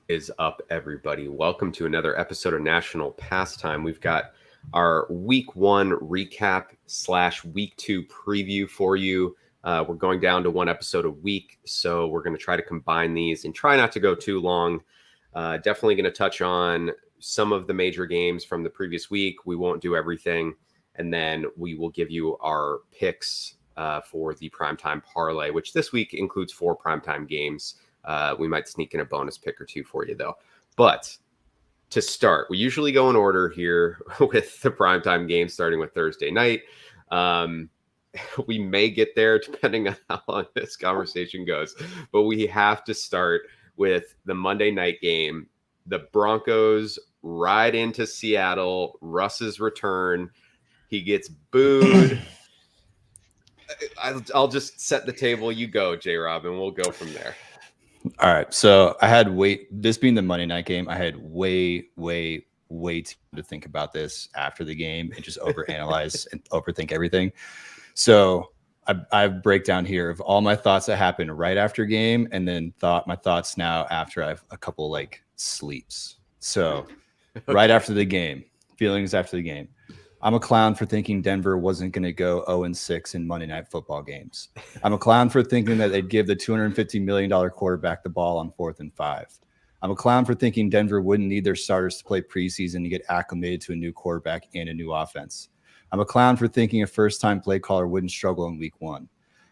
Is up, everybody? Welcome to another episode of National Pastime. We've got our week one recap / week two preview for you. We're going down to one episode a week, so we're going to try to combine these and try not to go too long. Definitely going to touch on some of the major games from the previous week. We won't do everything, and then we will give you our picks for the primetime parlay, which this week includes 4 primetime games. We might sneak in a bonus pick or two for you, though. But to start, we usually go in order here with the primetime game, starting with Thursday night. We may get there depending on how long this conversation goes, but we have to start with the Monday night game. The Broncos ride into Seattle. Russ's return. He gets booed. I'll just set the table. You go, Jrob, and we'll go from there. All right. So I had this being the Monday night game, I had way too to think about this after the game and just overanalyze and overthink everything. So I break down here of all my thoughts that happened right after game, and then my thoughts now after I've a couple like sleeps. So right after the game, feelings after the game. I'm a clown for thinking Denver wasn't going to go 0-6 in Monday Night Football games. I'm a clown for thinking that they'd give the $250 million quarterback the ball on 4th and 5. I'm a clown for thinking Denver wouldn't need their starters to play preseason to get acclimated to a new quarterback and a new offense. I'm a clown for thinking a first-time play caller wouldn't struggle in week 1.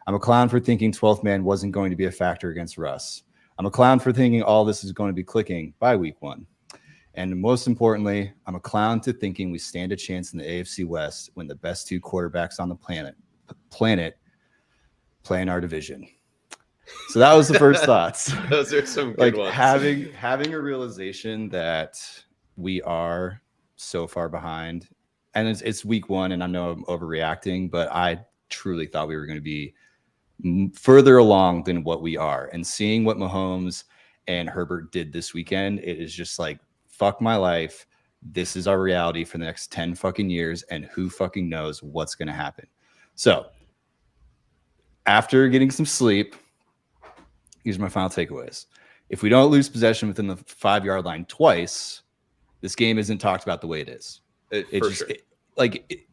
I'm a clown for thinking 12th man wasn't going to be a factor against Russ. I'm a clown for thinking all this is going to be clicking by week 1. And most importantly, I'm a clown to thinking we stand a chance in the AFC West when the best 2 quarterbacks on the planet play in our division. So that was the first thoughts. Those are some good ones. Having a realization that we are so far behind, and it's week 1, and I know I'm overreacting, but I truly thought we were going to be further along than what we are. And seeing what Mahomes and Herbert did this weekend, it is just like, fuck my life. This is our reality for the next 10 fucking years, and who fucking knows what's going to happen. So after getting some sleep, here's my final takeaways. If we don't lose possession within the 5-yard line twice, this game isn't talked about the way it is.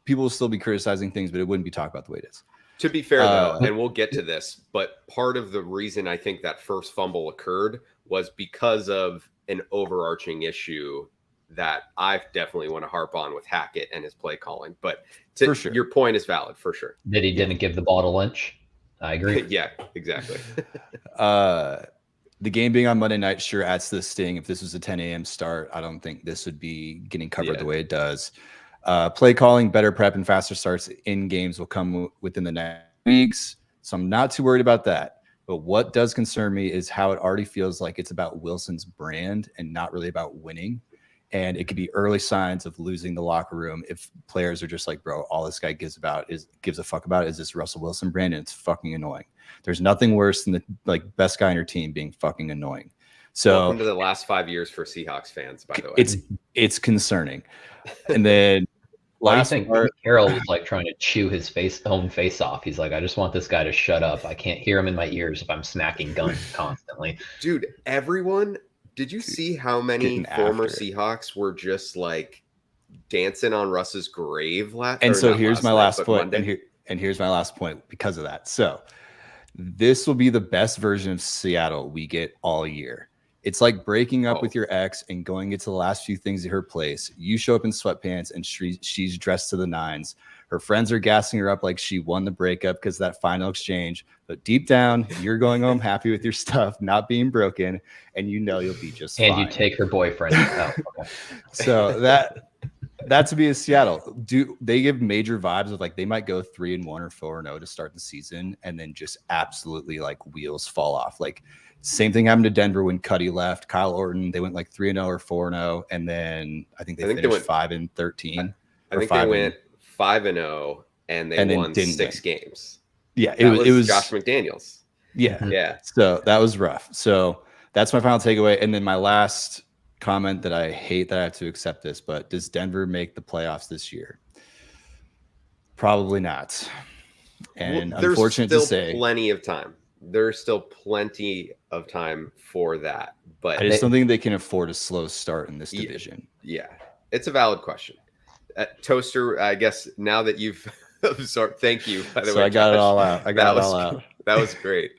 People will still be criticizing things, but it wouldn't be talked about the way it is. To be fair, though, and we'll get to this, but part of the reason I think that first fumble occurred was because of an overarching issue that I definitely want to harp on with Hackett and his play calling. But your point is valid, for sure. That he didn't give the ball to Lynch. I agree. Yeah, exactly. The game being on Monday night sure adds to the sting. If this was a 10 a.m. start, I don't think this would be getting covered the way it does. Play calling, better prep, and faster starts in games will come within the next weeks. So I'm not too worried about that. But what does concern me is how it already feels like it's about Wilson's brand and not really about winning. And it could be early signs of losing the locker room if players are just like, bro, all this guy gives a fuck about is this Russell Wilson brand, and it's fucking annoying. There's nothing worse than the best guy on your team being fucking annoying. So welcome to the last 5 years for Seahawks fans, by the way. It's concerning. And then Why do you think Carroll was like trying to chew his own face off? He's like, I just want this guy to shut up. I can't hear him in my ears if I'm smacking guns constantly. Dude, did you see how many former Seahawks were just like dancing on Russ's grave here's my last point. And here's my last point because of that. So this will be the best version of Seattle we get all year. It's like breaking up with your ex and going into the last few things at her place. You show up in sweatpants and she's dressed to the nines. Her friends are gassing her up like she won the breakup because of that final exchange. But deep down, you're going home happy with your stuff not being broken, and you know you'll be just fine. And you take her boyfriend out. Okay. So that to be a Seattle. They give major vibes of like they might go 3-1 or 4-0 to start the season, and then just absolutely like wheels fall off. Like same thing happened to Denver when Cuddy left. Kyle Orton, they went like 3-0 or 4-0, and then I think they finished 5-13. I think they went 5-0 and they won 6 games. Yeah, it was Josh McDaniels. Yeah. So that was rough. So that's my final takeaway. And then my last comment that I hate that I have to accept this, but does Denver make the playoffs this year? Probably not. And there's unfortunate still to say, plenty of time. there's still plenty of time for that. But I just don't think they can afford a slow start in this division. Yeah, it's a valid question. Toaster, I guess now that you've absorbed, thank you, by the way. I got Josh. it all out. That was great.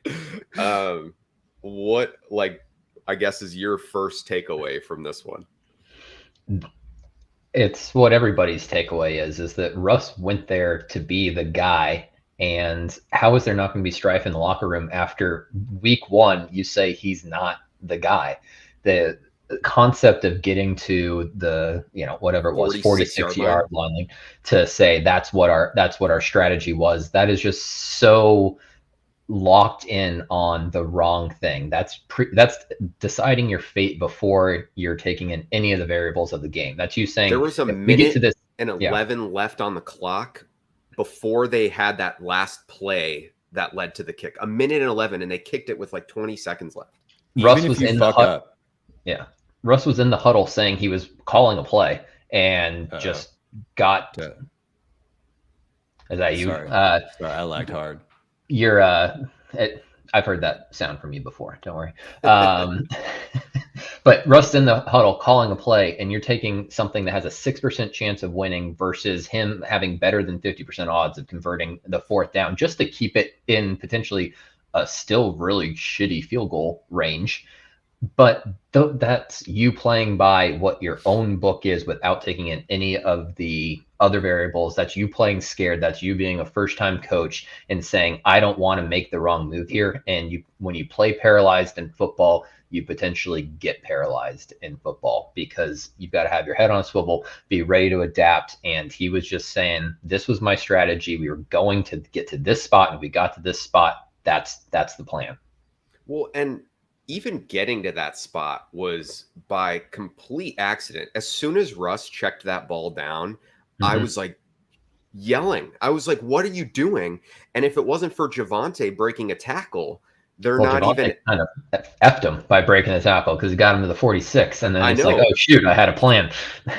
What, like, I guess is your first takeaway from this one? It's what everybody's takeaway is that Russ went there to be the guy. And how is there not going to be strife in the locker room after week one? You say he's not the guy. The concept of getting to the, whatever it was, 46-yard line to say that's what our strategy was. That is just so locked in on the wrong thing. That's deciding your fate before you're taking in any of the variables of the game. That's you saying there was a minute and 11 left on the clock before they had that last play that led to the kick. A minute and 11, and they kicked it with like 20 seconds left. Russ was in the huddle. Yeah. Russ was in the huddle saying he was calling a play and just got. Is that you? Sorry, I lagged hard. You're I've heard that sound from you before. Don't worry. But Russ in the huddle calling a play, and you're taking something that has a 6% chance of winning versus him having better than 50% odds of converting the fourth down just to keep it in potentially a still really shitty field goal range. But that's you playing by what your own book is without taking in any of the other variables. That's you playing scared. That's you being a first-time coach and saying, I don't want to make the wrong move here. And when you play paralyzed in football, you potentially get paralyzed in football because you've got to have your head on a swivel, be ready to adapt. And he was just saying, this was my strategy. We were going to get to this spot, and if we got to this spot, that's the plan. Well, and even getting to that spot was by complete accident. As soon as Russ checked that ball down, I was like yelling. I was like, what are you doing? And if it wasn't for Javonte breaking a tackle, Javonte even kind of effed him by breaking the tackle because he got him to the 46. And then it's like, oh, shoot, I had a plan.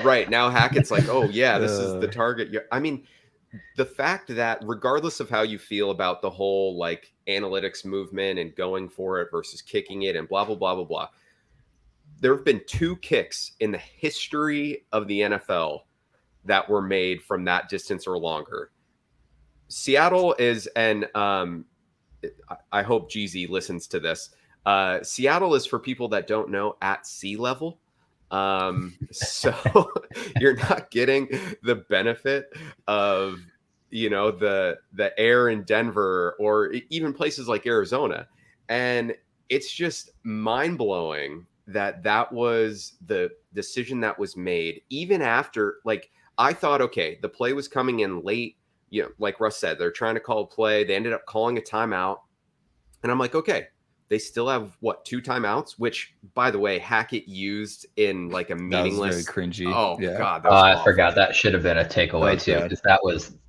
Right. Now Hackett's like, oh, yeah, this is the target. I mean, the fact that regardless of how you feel about the whole like analytics movement and going for it versus kicking it and blah, blah, blah, blah, blah, there have been 2 kicks in the history of the NFL that were made from that distance or longer. Seattle is, and I hope Jeezy listens to this. Seattle is, for people that don't know, at sea level. So you're not getting the benefit of, the air in Denver or even places like Arizona. And it's just mind blowing that was the decision that was made, even after, like, I thought, okay, the play was coming in late. Like Russ said, they're trying to call a play. They ended up calling a timeout. And I'm like, okay, they still have 2 timeouts, which, by the way, Hackett used in like a meaningless. That was very cringy. Oh yeah. God, I forgot that should have been a takeaway too, because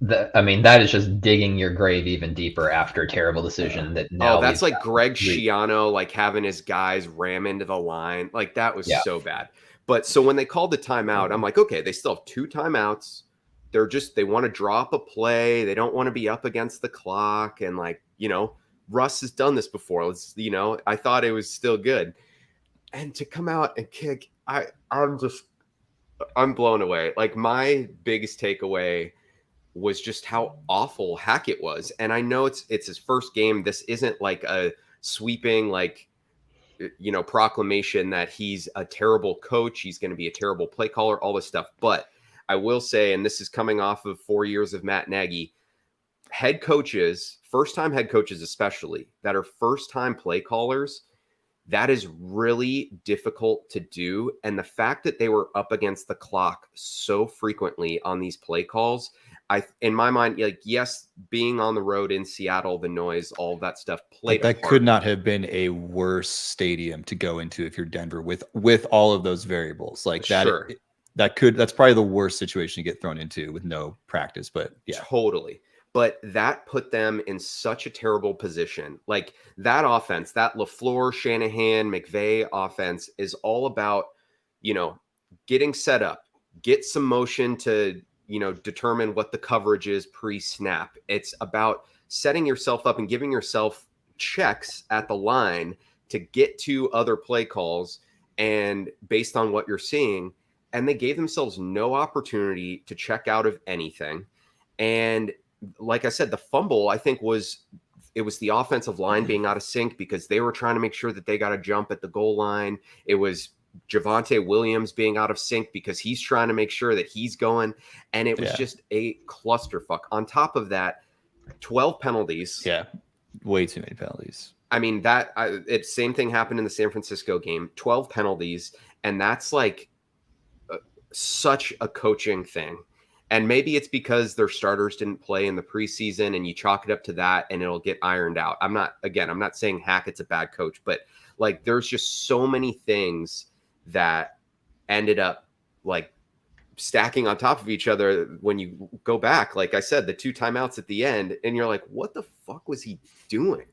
that is just digging your grave even deeper after a terrible decision that now. Oh, that's like Greg Schiano, like having his guys ram into the line. Like that was so bad. But so when they called the timeout, I'm like, okay, they still have 2 timeouts. They want to drop a play. They don't want to be up against the clock. And like, Russ has done this before. I thought it was still good. And to come out and kick, I'm blown away. Like my biggest takeaway was just how awful Hackett was. And I know it's his first game. This isn't like a sweeping, like, proclamation that he's a terrible coach. He's going to be a terrible play caller, all this stuff. But I will say, and this is coming off of 4 years of Matt Nagy, head coaches, first-time head coaches especially, that are first-time play callers, that is really difficult to do. And the fact that they were up against the clock so frequently on these play calls, in my mind, like, yes, being on the road in Seattle, the noise, all of that stuff played. That could not have been a worse stadium to go into if you're Denver with all of those variables. Like that, sure. That's probably the worst situation to get thrown into with no practice. But yeah, totally. But that put them in such a terrible position. Like that offense, that LaFleur, Shanahan, McVay offense is all about, getting set up, get some motion to, determine what the coverage is pre-snap. It's about setting yourself up and giving yourself checks at the line to get to other play calls and based on what you're seeing, and they gave themselves no opportunity to check out of anything. And like I said, the fumble, I think, was the offensive line being out of sync because they were trying to make sure that they got a jump at the goal line. It was Javonte Williams being out of sync because he's trying to make sure that he's going. And it was just a clusterfuck. On top of that, 12 penalties. Yeah, way too many penalties. I mean, same thing happened in the San Francisco game, 12 penalties. And that's like such a coaching thing. And maybe it's because their starters didn't play in the preseason and you chalk it up to that and it'll get ironed out. I'm not saying Hackett's a bad coach, but like there's just so many things that ended up like stacking on top of each other when you go back. Like I said, the 2 timeouts at the end and you're like, what the fuck was he doing?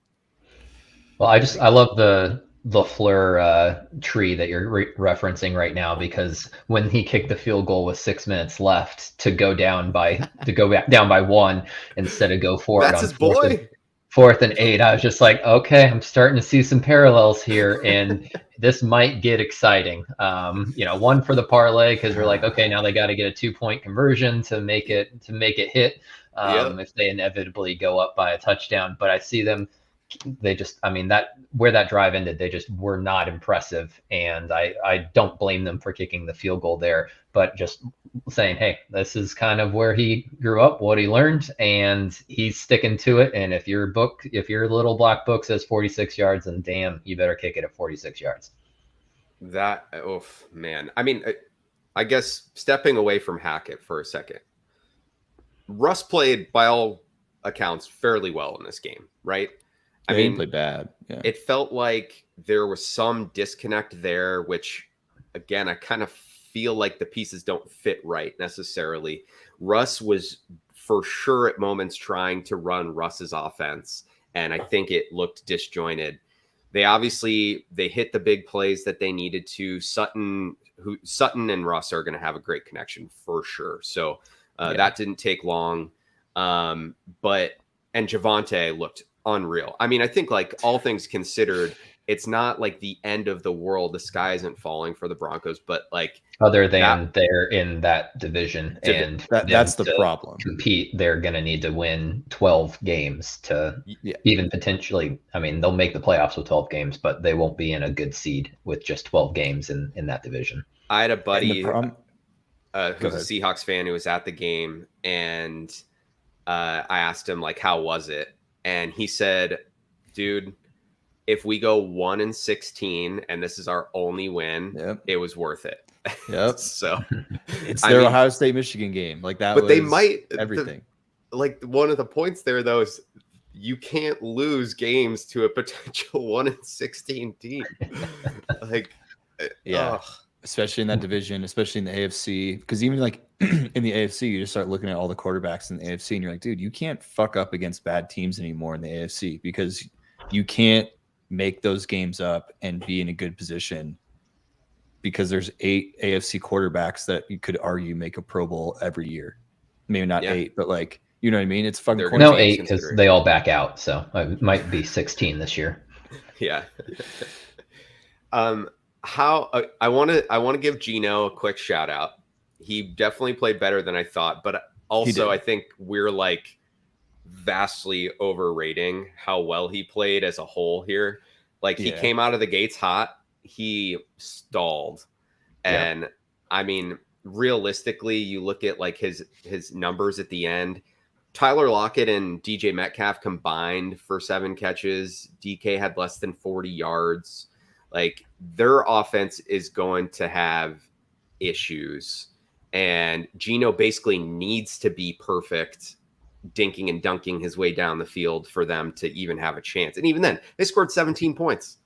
Well, I love the LaFleur tree that you're referencing right now, because when he kicked the field goal with 6 minutes left to go down by 1 instead of go forward, that's on his boy. 4th and 8, I was just like, okay, I'm starting to see some parallels here, and this might get exciting. 1 for the parlay because we're like, okay, now they got to get a 2-point conversion to make it hit if they inevitably go up by a touchdown. But I see them. They just, where that drive ended, they just were not impressive. And I don't blame them for kicking the field goal there, but just saying, hey, this is kind of where he grew up, what he learned, and he's sticking to it. And if your little black book says 46 yards, then damn, you better kick it at 46 yards. That, man. I mean, I guess stepping away from Hackett for a second, Russ played by all accounts fairly well in this game, right? I mean, played bad. Yeah. It felt like there was some disconnect there, which, again, I kind of feel like the pieces don't fit right necessarily. Russ was for sure at moments trying to run Russ's offense, and I think it looked disjointed. They hit the big plays that they needed to. Sutton and Russ are going to have a great connection for sure. So that didn't take long. And Javonte looked unreal. I mean, I think like all things considered, it's not like the end of the world. The sky isn't falling for the Broncos, but like other than they're in that division and that's the problem. Compete, they're going to need to win 12 games to even potentially. I mean, they'll make the playoffs with 12 games, but they won't be in a good seed with just 12 games in that division. I had a buddy who's a Seahawks fan who was at the game, and I asked him like, how was it? And he said, dude, if we go 1-16 and this is our only win, it was worth it. Yep. So it's their Ohio State Michigan game. Like that, but they might everything. One of the points there though is you can't lose games to a potential 1-16 team. Especially in that division, especially in the AFC. Because even like in the AFC, you just start looking at all the quarterbacks in the AFC and you're like, dude, you can't fuck up against bad teams anymore in the AFC because you can't make those games up and be in a good position because there's 8 AFC quarterbacks that you could argue make a Pro Bowl every year. Maybe not 8, but like, you know what I mean? It's fucking no 8 because they all back out. So it might be 16 this year. Yeah. I want to give Gino a quick shout out. He definitely played better than I thought, but also I think we're like vastly overrating how well he played as a whole here. Like he came out of the gates hot, he stalled. And I mean, realistically, you look at like his numbers at the end, Tyler Lockett and DJ Metcalf combined for 7 catches. DK had less than 40 yards. Like their offense is going to have issues, and Gino basically needs to be perfect, dinking and dunking his way down the field for them to even have a chance. And even then, they scored 17 points.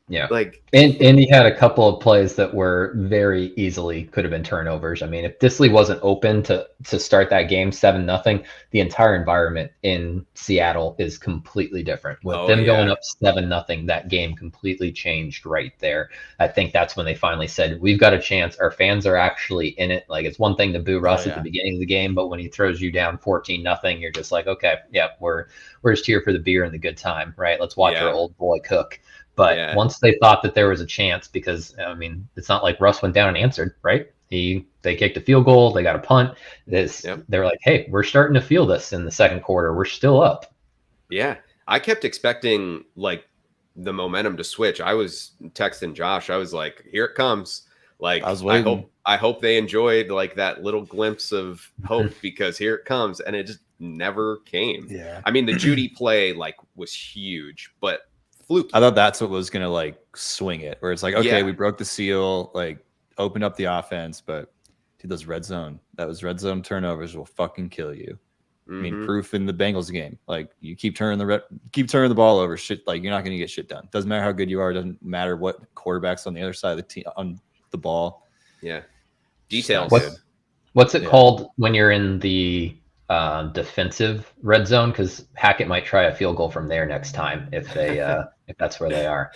Yeah. Like, And he had a couple of plays that were very easily could have been turnovers. I mean, if Disley wasn't open to start that game 7-0, the entire environment in Seattle is completely different. With them going up 7-0, that game completely changed right there. I think that's when they finally said, we've got a chance. Our fans are actually in it. Like, it's one thing to boo Russ at the beginning of the game, but when he throws you down 14-0, you're just like, okay, yeah, we're just here for the beer and the good time, right? Let's watch our old boy cook. But once they thought that there was a chance, because I mean, it's not like Russ went down and answered, right? They kicked a field goal, they got a punt. They're like, hey, we're starting to feel this in the second quarter. We're still up. Yeah, I kept expecting like the momentum to switch. I was texting Josh. I was like, here it comes. Like, I hope they enjoyed like that little glimpse of hope because here it comes, and it just never came. Yeah, I mean, the Judy play like was huge, but fluky. I thought that's what was gonna like swing it, where it's like, okay, we broke the seal, like opened up the offense, but dude, those red zone turnovers will fucking kill you. I mean, proof in the Bengals game. Like, you keep turning the ball over, shit. Like, you're not going to get shit done. Doesn't matter how good you are. Doesn't matter what quarterback's on the other side of the team on the ball. Yeah, details. What's it called when you're in the defensive red zone? Because Hackett might try a field goal from there next time if they if that's where they are.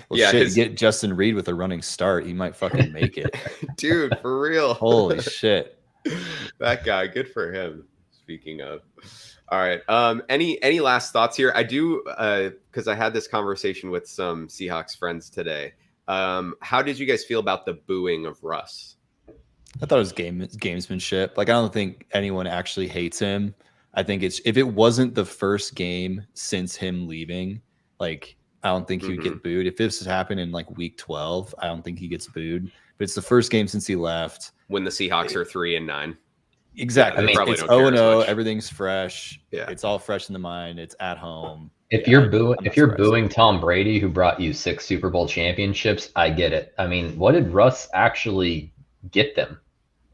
Well, shit, get Justin Reed with a running start. He might fucking make it, dude. For real. Holy shit, that guy. Good for him. Speaking of, all right. Any last thoughts here? I do, because I had this conversation with some Seahawks friends today. How did you guys feel about the booing of Russ? I thought it was gamesmanship. Like, I don't think anyone actually hates him. I think if it wasn't the first game since him leaving, like, I don't think he would get booed. If this happened in like week 12, I don't think he gets booed. But it's the first game since he left. When the Seahawks are 3-9. Exactly. Yeah, it's 0-0. Everything's fresh. Yeah, it's all fresh in the mind. It's at home. If you're booing Tom Brady, who brought you 6 Super Bowl championships, I get it. I mean, what did Russ actually get them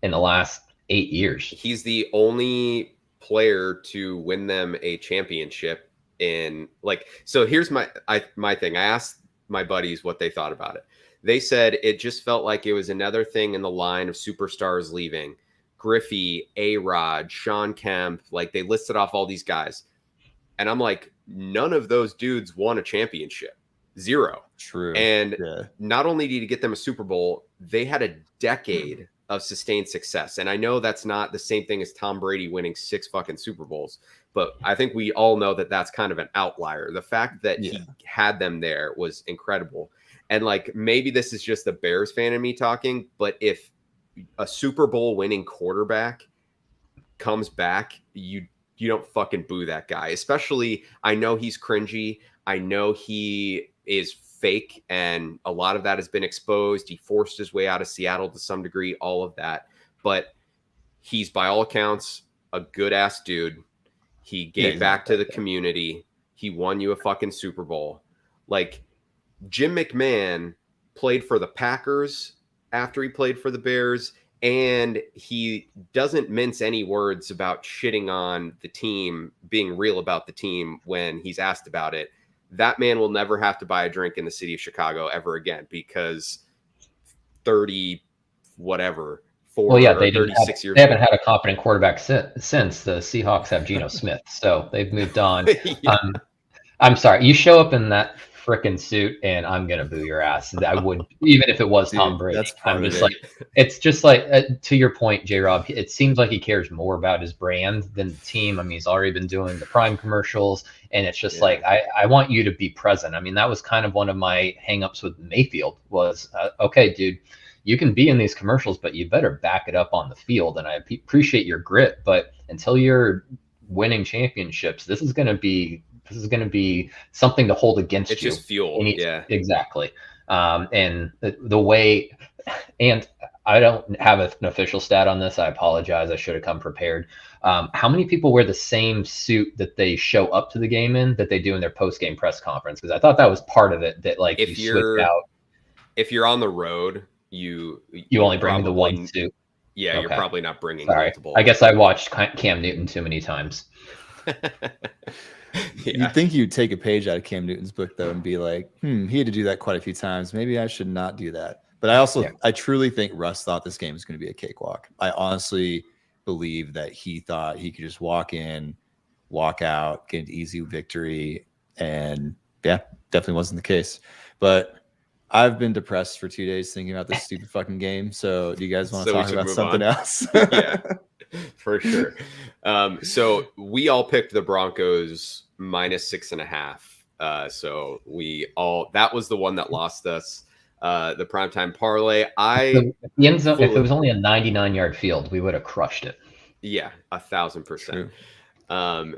in the last 8 years? He's the only player to win them a championship in like. So here's my thing. I asked my buddies what they thought about it. They said it just felt like it was another thing in the line of superstars leaving. Griffey, A-Rod, Sean Kemp, like they listed off all these guys. And I'm like, none of those dudes won a championship. 0. True. And not only did he get them a Super Bowl, they had a decade of sustained success. And I know that's not the same thing as Tom Brady winning 6 fucking Super Bowls, but I think we all know that that's kind of an outlier. The fact that he had them there was incredible. And like, maybe this is just the Bears fan in me talking, but if a Super Bowl winning quarterback comes back, you don't fucking boo that guy. Especially, I know he's cringy. I know he is fake, and a lot of that has been exposed. He forced his way out of Seattle to some degree, all of that. But he's, by all accounts, a good-ass dude. He gave back to the community. He won you a fucking Super Bowl. Like, Jim McMahon played for the Packers after he played for the Bears, and he doesn't mince any words about shitting on the team, being real about the team when he's asked about it. That man will never have to buy a drink in the city of Chicago ever again, because 30 whatever, 4 or they 36 years they haven't had a competent quarterback since the Seahawks have Geno Smith, so they've moved on. I'm sorry, you show up in that frickin' suit and I'm gonna boo your ass. I would, even if it was Tom Brady. I'm just like, it's just like, to your point, J-Rob, it seems like he cares more about his brand than the team. I mean, he's already been doing the Prime commercials, and it's just like, I want you to be present. I mean, that was kind of one of my hangups with Mayfield was, okay, dude, you can be in these commercials, but you better back it up on the field. And I appreciate your grit, but until you're winning championships, this is going to be something to hold against you. It's just fuel. Exactly. And the way, and I don't have an official stat on this. I apologize. I should have come prepared. How many people wear the same suit that they show up to the game in that they do in their post-game press conference? Because I thought that was part of it, that like if you switch out. If you're on the road, you only bring the one suit. Yeah, okay. You're probably not bringing multiple. I guess I watched Cam Newton too many times. You'd think you'd take a page out of Cam Newton's book though and be like, he had to do that quite a few times. Maybe I should not do that. But I truly think Russ thought this game was going to be a cakewalk. I honestly believe that he thought he could just walk in, walk out, get an easy victory. And yeah, definitely wasn't the case. But I've been depressed for 2 days thinking about this stupid fucking game. So do you guys want to talk about something else? Yeah, for sure. So we all picked the Broncos -6.5. So that was the one that lost us the primetime parlay. The end zone, if it was only a 99-yard field, we would have crushed it. Yeah, 1,000%. I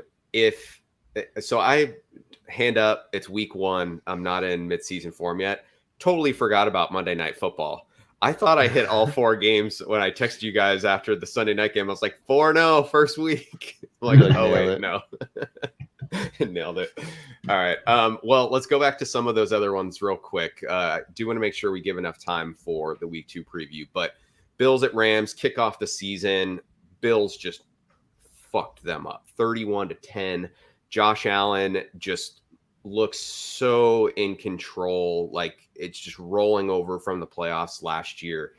hand up, it's week 1. I'm not in midseason form yet. Totally forgot about Monday Night Football. I thought I hit all 4 games when I texted you guys after the Sunday night game. I was like, 4-0 first week. I'm like, oh wait, no. Nailed it. All right. Well, let's go back to some of those other ones real quick. Do want to make sure we give enough time for the week 2 preview, but Bills at Rams kick off the season. Bills just fucked them up 31-10. Josh Allen just looks so in control, like it's just rolling over from the playoffs last year.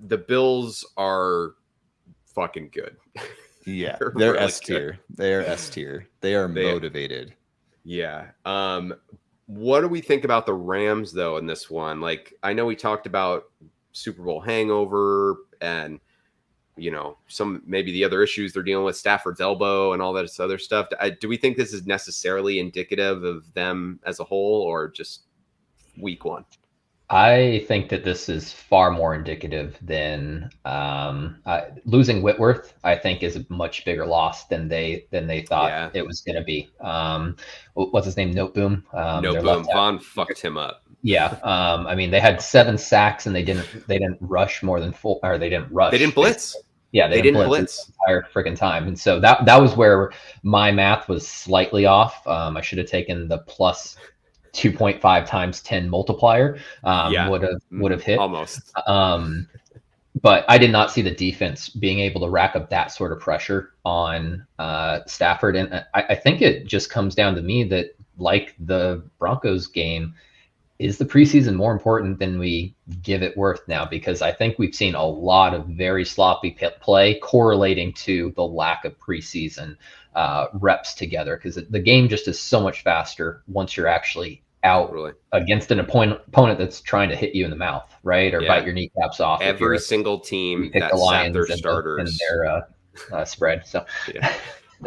The Bills are fucking good. Yeah, they're really S tier. They are S tier. They are motivated. Yeah. What do we think about the Rams though in this one? Like, I know we talked about Super Bowl hangover and some maybe the other issues they're dealing with, Stafford's elbow and all that other stuff. Do we think this is necessarily indicative of them as a whole or just week 1? I think that this is far more indicative than losing Whitworth. I think is a much bigger loss than they thought it was going to be. What's his name? Noteboom. Noteboom. Vaughn fucked him up. Yeah. I mean, they had 7 sacks and they didn't rush more than 4, or they didn't rush. They didn't blitz. Yeah, they didn't blitz the entire freaking time. And so that was where my math was slightly off. I should have taken the plus 2.5 times 10 multiplier. Would have hit almost. But I did not see the defense being able to rack up that sort of pressure on Stafford. And I think it just comes down to me that, like the Broncos game, is the preseason more important than we give it worth now? Because I think we've seen a lot of very sloppy play correlating to the lack of preseason reps together, because the game just is so much faster once you're actually out against an opponent that's trying to hit you in the mouth, right? Or bite your kneecaps off. Every single team that sat their starters in their spread. So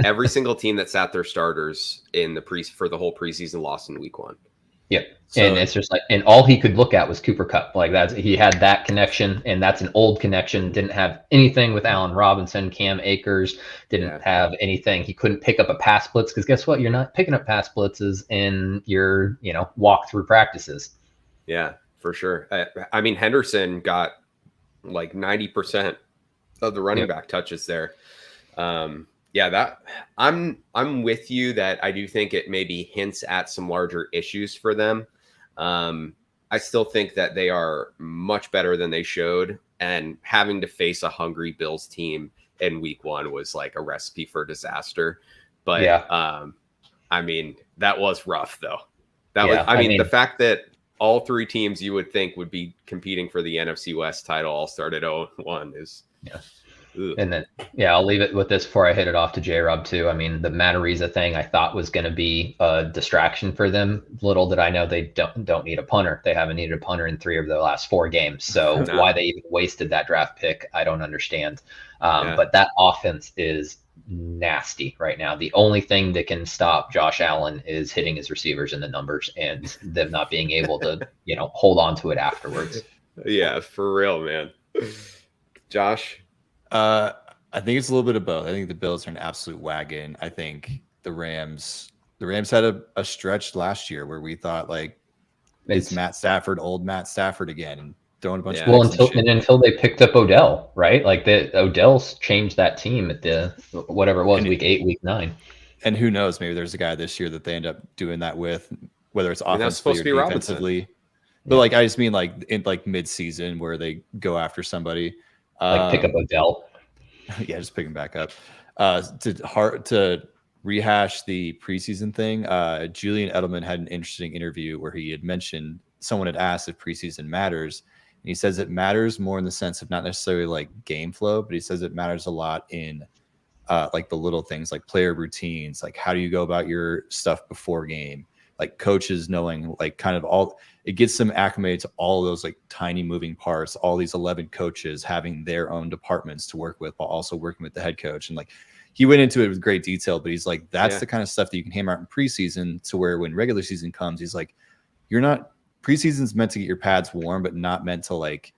every single team that sat their starters in for the whole preseason lost in week 1. Yep. So, and it's just like, and all he could look at was Cooper Kupp. Like he had that connection, and that's an old connection. Didn't have anything with Allen Robinson, Cam Akers. Didn't have anything. He couldn't pick up a pass blitz because guess what? You're not picking up pass blitzes in your walk through practices. Yeah, for sure. I mean, Henderson got like 90% of the running back touches there. That I'm with you that I do think it maybe hints at some larger issues for them. I still think that they are much better than they showed, and having to face a hungry Bills team in week 1 was like a recipe for disaster. But I mean, that was rough though. I mean, the fact that all 3 teams you would think would be competing for the NFC West title all started 0-1 is And then, I'll leave it with this before I hit it off to Jrob too. I mean, the Matt Ariza thing I thought was going to be a distraction for them. Little did I know they don't need a punter. They haven't needed a punter in 3 of their last 4 games. So why they even wasted that draft pick, I don't understand. But that offense is nasty right now. The only thing that can stop Josh Allen is hitting his receivers in the numbers and them not being able to, hold on to it afterwards. Yeah, for real, man. Josh? I think it's a little bit of both. I think the Bills are an absolute wagon. I think the Rams had a stretch last year where we thought like it's Matt Stafford, old Matt Stafford again, and throwing a bunch of until they picked up Odell, right? Like Odell's changed that team at the whatever it was, week 8, week 9. And who knows, maybe there's a guy this year that they end up doing that with, whether it's offensively or defensively. Robinson. But like I just mean like in like mid-season where they go after somebody. Like pick up Odell. Yeah, just pick him back up. To rehash the preseason thing, Julian Edelman had an interesting interview where he had mentioned someone had asked if preseason matters. And he says it matters more in the sense of not necessarily like game flow, but he says it matters a lot in like the little things like player routines, like how do you go about your stuff before game, like coaches knowing like kind of all, it gets them acclimated to all those like tiny moving parts, all these 11 coaches having their own departments to work with while also working with the head coach. And like he went into it with great detail, but he's like, that's the kind of stuff that you can hammer out in preseason to where when regular season comes, he's like, you're not, preseason's meant to get your pads warm, but not meant to like,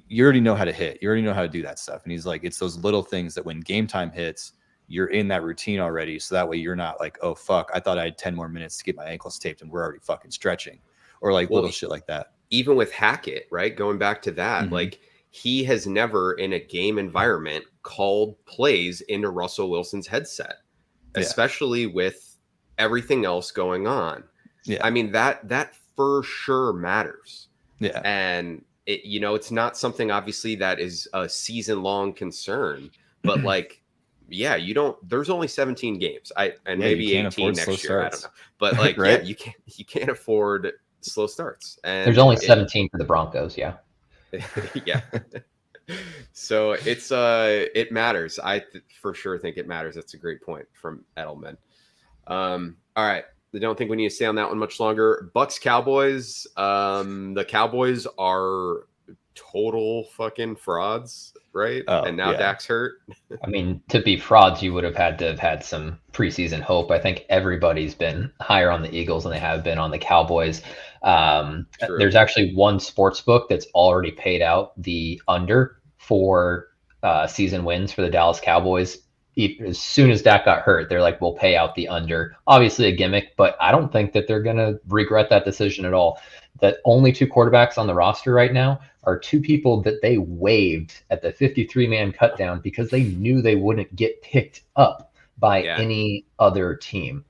you already know how to hit. You already know how to do that stuff. And he's like, it's those little things that when game time hits, you're in that routine already. So that way you're not like, oh, fuck, I thought I had 10 more minutes to get my ankles taped and we're already fucking stretching, or like little shit like that. Even with Hackett, right? Going back to that, like he has never in a game environment called plays into Russell Wilson's headset, especially with everything else going on. Yeah. I mean, that for sure matters. Yeah. And it, you know, it's not something obviously that is a season-long concern, but like, yeah, you don't. There's only 17 games. Maybe 18 next year. I don't know, but like, right? Yeah, you can't afford slow starts. And there's only 17 for the Broncos. Yeah, yeah. So it's it matters. I for sure think it matters. That's a great point from Edelman. All right. I don't think we need to stay on that one much longer. Bucks Cowboys. The Cowboys are total fucking frauds, right? And now Dak's hurt. I mean, to be frauds, you would have had to have had some preseason hope. I think everybody's been higher on the Eagles than they have been on the Cowboys. There's actually one sports book that's already paid out the under for season wins for the Dallas Cowboys. As soon as Dak got hurt, they're like, we'll pay out the under. Obviously a gimmick, but I don't think that they're going to regret that decision at all. That only two quarterbacks on the roster right now are two people that they waived at the 53-man cutdown because they knew they wouldn't get picked up by any other team.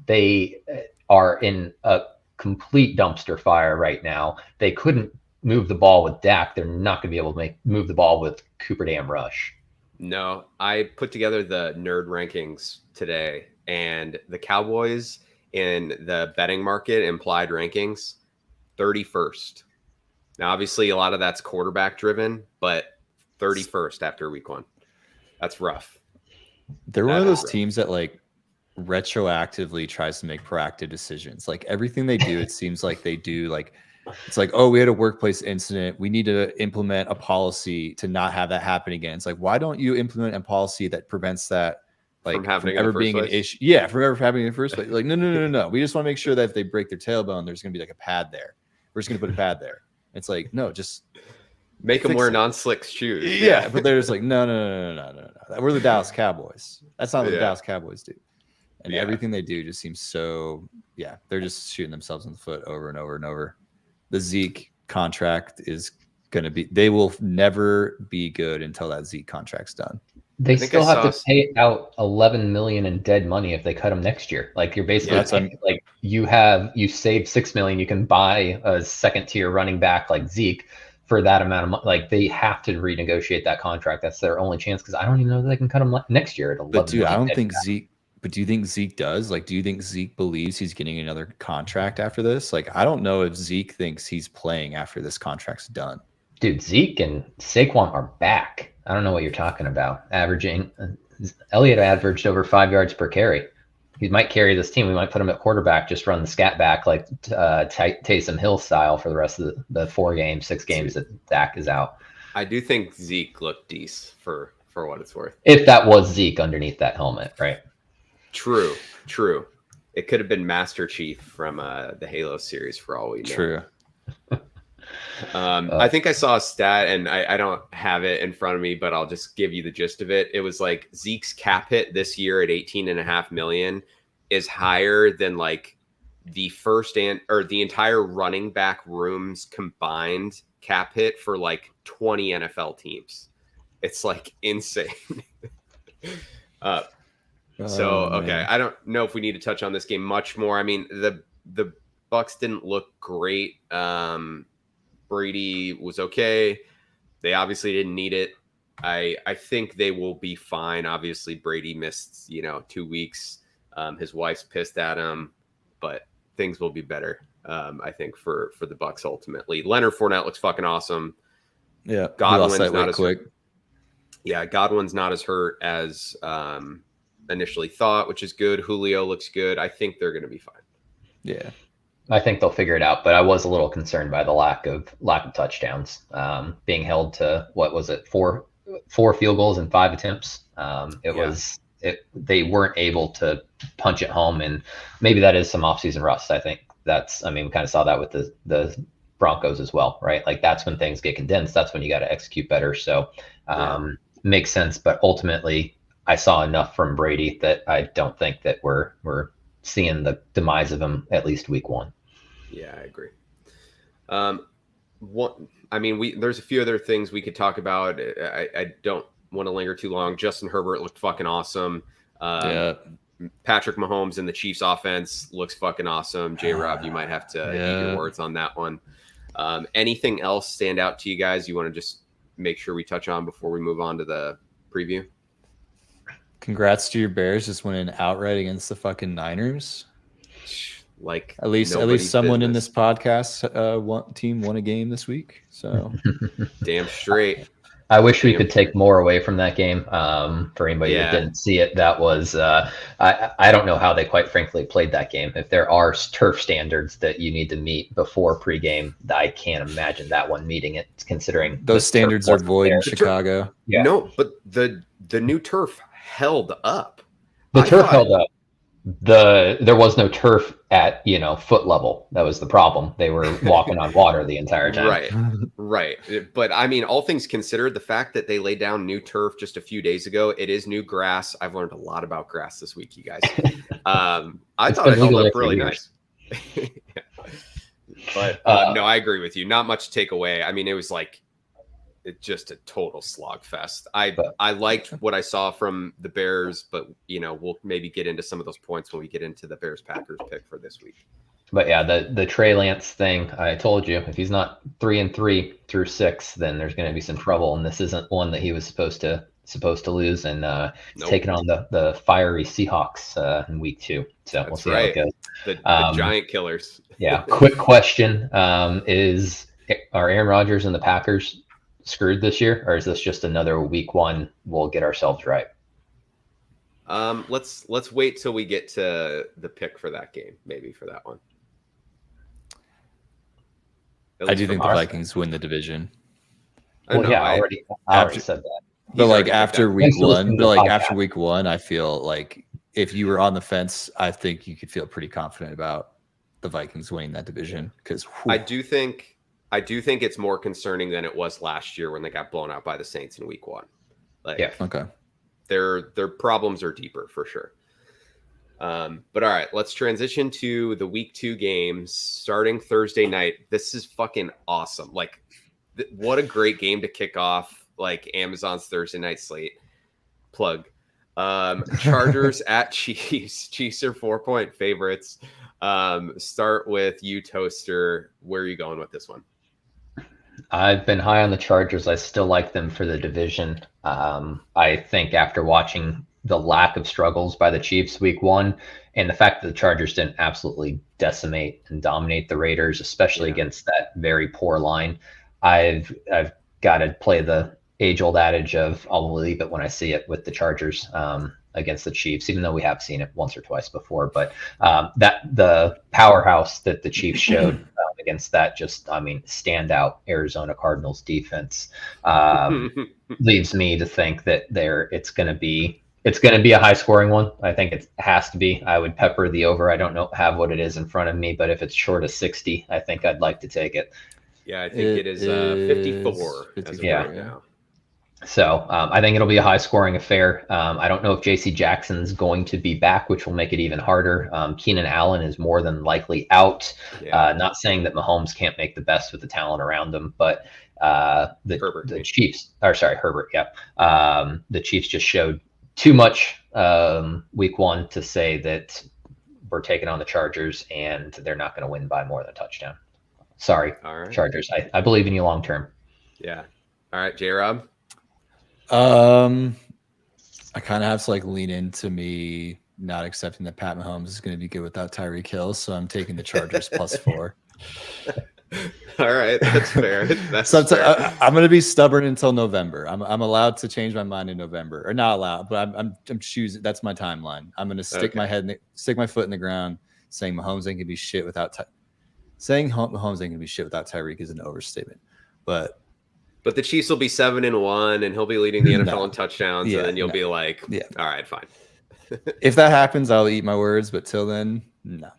They are in a complete dumpster fire right now. They couldn't move the ball with Dak. They're not going to be able to move the ball with Cooper Dam Rush. No, I put together the nerd rankings today, and the Cowboys in the betting market implied rankings, 31st. Now, obviously, a lot of that's quarterback driven, but 31st after week one. That's rough. They're one of those teams that like retroactively tries to make proactive decisions. Like everything they do, it seems like they do like, it's like, oh, we had a workplace incident. We need to implement a policy to not have that happen again. It's like, why don't you implement a policy that prevents that like from ever being an issue? Yeah, from ever happening in the first place. Like, no. We just want to make sure that if they break their tailbone, there's going to be like a pad there. We're just going to put a pad there. It's like, no, just make them wear non-slick shoes. Yeah, but they're just like, no. We're the Dallas Cowboys. That's not what the Dallas Cowboys do. And everything they do just seems so, they're just shooting themselves in the foot over and over and over. The Zeke contract is going to be, they will never be good until that Zeke contract's done. They still have to pay out $11 million in dead money if they cut him next year. Like you're basically like you save $6 million. You can buy a second tier running back like Zeke for that amount of money. Like they have to renegotiate that contract. That's their only chance. Cause I don't even know that they can cut him next year at 11 But dude, I don't think Zeke, but do you think Zeke does? Like, do you think Zeke believes he's getting another contract after this? Like, I don't know if Zeke thinks he's playing after this contract's done. Dude, Zeke and Saquon are back. I don't know what you're talking about. Elliott averaged over 5 yards per carry. He might carry this team. We might put him at quarterback, just run the scat back like Taysom Hill style for the rest of the 6 games that Dak is out. I do think Zeke looked decent for what it's worth. If that was Zeke underneath that helmet, right? True. It could have been Master Chief from the Halo series for all we know. True. I think I saw a stat, and I don't have it in front of me, but I'll just give you the gist of it. It was like Zeke's cap hit this year at $18.5 million is higher than like the the entire running back room's combined cap hit for like 20 NFL teams. It's like insane. Okay, I don't know if we need to touch on this game much more. I mean, the Bucks didn't look great. Brady was okay. They obviously didn't need it. I think they will be fine. Obviously, Brady missed 2 weeks. His wife's pissed at him, but things will be better, I think, for the Bucs ultimately. Leonard Fournette looks fucking awesome. Yeah, Godwin's not as quick. Yeah, Godwin's not as hurt as initially thought, which is good. Julio looks good. I think they're going to be fine. Yeah, I think they'll figure it out, but I was a little concerned by the lack of touchdowns, being held to what was it, four field goals in 5 attempts. They weren't able to punch it home, and maybe that is some offseason rust. I think we kind of saw that with the Broncos as well, right? Like that's when things get condensed. That's when you got to execute better. So makes sense, but ultimately I saw enough from Brady that I don't think that we're seeing the demise of him at least week 1. Yeah, I agree. There's a few other things we could talk about. I don't want to linger too long. Justin Herbert looked fucking awesome. Patrick Mahomes and the Chiefs offense looks fucking awesome. Jrob, you might have to eat your words on that one. Anything else stand out to you guys you want to just make sure we touch on before we move on to the preview? Congrats to your Bears just winning outright against the fucking Niners. Like at least someone in this podcast team won a game this week. So damn straight. I wish we could take more away from that game. For anybody that didn't see it, that was I don't know how they quite frankly played that game. If there are turf standards that you need to meet before pregame, I can't imagine that one meeting it. Considering those standards are void in Chicago. Yeah. No, but the new turf held up. The turf held up. There was no turf at foot level. That was the problem. They were walking on water the entire time. Right. But I mean, all things considered, the fact that they laid down new turf just a few days ago, it is new grass. I've learned a lot about grass this week, you guys. I thought it held up really nice. But no, I agree with you. Not much to take away. I mean, it was like just a total slog fest. I liked what I saw from the Bears, but we'll maybe get into some of those points when we get into the Bears Packers pick for this week. But yeah, the Trey Lance thing, I told you, if he's not 3-3 through 6, then there's going to be some trouble. And this isn't one that he was supposed to lose, and taking on the fiery Seahawks in week 2. So we'll see how it goes. The giant killers. Yeah. Quick question: are Aaron Rodgers and the Packers screwed this year, or is this just another week 1 we'll get ourselves right? Let's wait till we get to the pick for that game, maybe for that one. I do think the Vikings win the division. I already said that. But after week 1, after week 1, I feel like if you were on the fence, I think you could feel pretty confident about the Vikings winning that division, because I do think it's more concerning than it was last year when they got blown out by the Saints in week 1. Okay. Their problems are deeper for sure. But all right, let's transition to the week 2 games starting Thursday night. This is fucking awesome. What a great game to kick off Amazon's Thursday night slate. Plug. Chargers at Chiefs. Chiefs are 4-point favorites. Start with you, Toaster. Where are you going with this one? I've been high on the Chargers. I still like them for the division. I think after watching the lack of struggles by the Chiefs week 1, and the fact that the Chargers didn't absolutely decimate and dominate the Raiders, especially against that very poor line, I've got to play the age-old adage of I'll believe it when I see it with the Chargers against the Chiefs, even though we have seen it once or twice before. But that the powerhouse that the Chiefs showed against that standout Arizona Cardinals defense leaves me to think that it's going to be a high-scoring one. I think it has to be. I would pepper the over. I don't have what it is in front of me, but if it's short of 60, I think I'd like to take it. Yeah, I think it is 54 as of right now. So I think it'll be a high-scoring affair. I don't know if J.C. Jackson's going to be back, which will make it even harder. Keenan Allen is more than likely out. Not saying that Mahomes can't make the best with the talent around him, but the Chiefs, Herbert, the Chiefs just showed too much week 1 to say that we're taking on the Chargers and they're not going to win by more than a touchdown. Sorry, Chargers. I believe in you long term. Yeah. All right, Jrob. I kind of have to lean into me not accepting that Pat Mahomes is going to be good without Tyreek Hill, so I'm taking the Chargers +4. All right, that's fair. That's fair. I'm going to be stubborn until November. I'm allowed to change my mind in November, or not allowed, but I'm choosing. That's my timeline. I'm going to stick my foot in the ground, saying Mahomes ain't going to be shit without. Saying Mahomes ain't going to be shit without Tyreek is an overstatement, but the Chiefs will be 7-1, and he'll be leading the NFL in touchdowns, and then you'll be like, all right, fine. If that happens, I'll eat my words, but till then, no.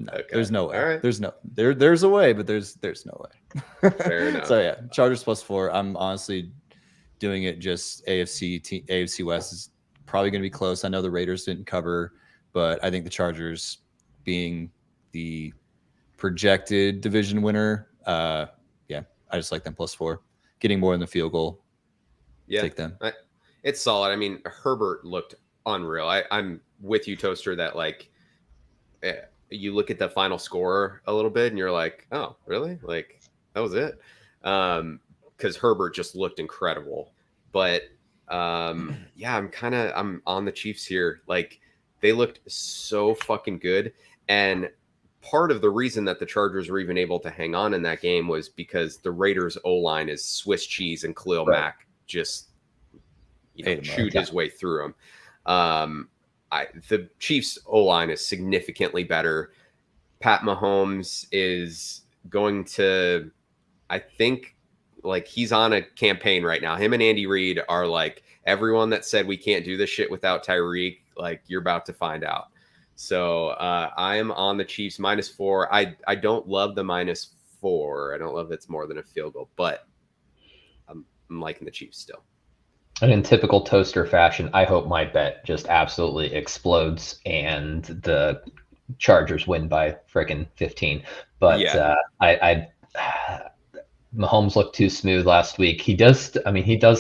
Okay. There's no way. All right. There's a way, but there's no way. Fair enough. So yeah, Chargers +4. I'm honestly doing it just AFC West is probably going to be close. I know the Raiders didn't cover, but I think the Chargers being the projected division winner, I just like them +4. Getting more than the field goal. Yeah. Take them. It's solid. I mean, Herbert looked unreal. I'm with you, Toaster, that like you look at the final score a little bit and you're like, oh, really? Like that was it? Because Herbert just looked incredible. But I'm on the Chiefs here. Like they looked so fucking good. And part of the reason that the Chargers were even able to hang on in that game was because the Raiders O-line is Swiss cheese, and Khalil Mack just chewed his way through them. The Chiefs O-line is significantly better. Pat Mahomes is going to, I think, like he's on a campaign right now. Him and Andy Reid are like, everyone that said we can't do this shit without Tyreek, like you're about to find out. So I am on the Chiefs -4. I don't love the -4. I don't love it's more than a field goal, but I'm liking the Chiefs still. And in typical Toaster fashion, I hope my bet just absolutely explodes and the Chargers win by freaking 15. But Mahomes looked too smooth last week. He does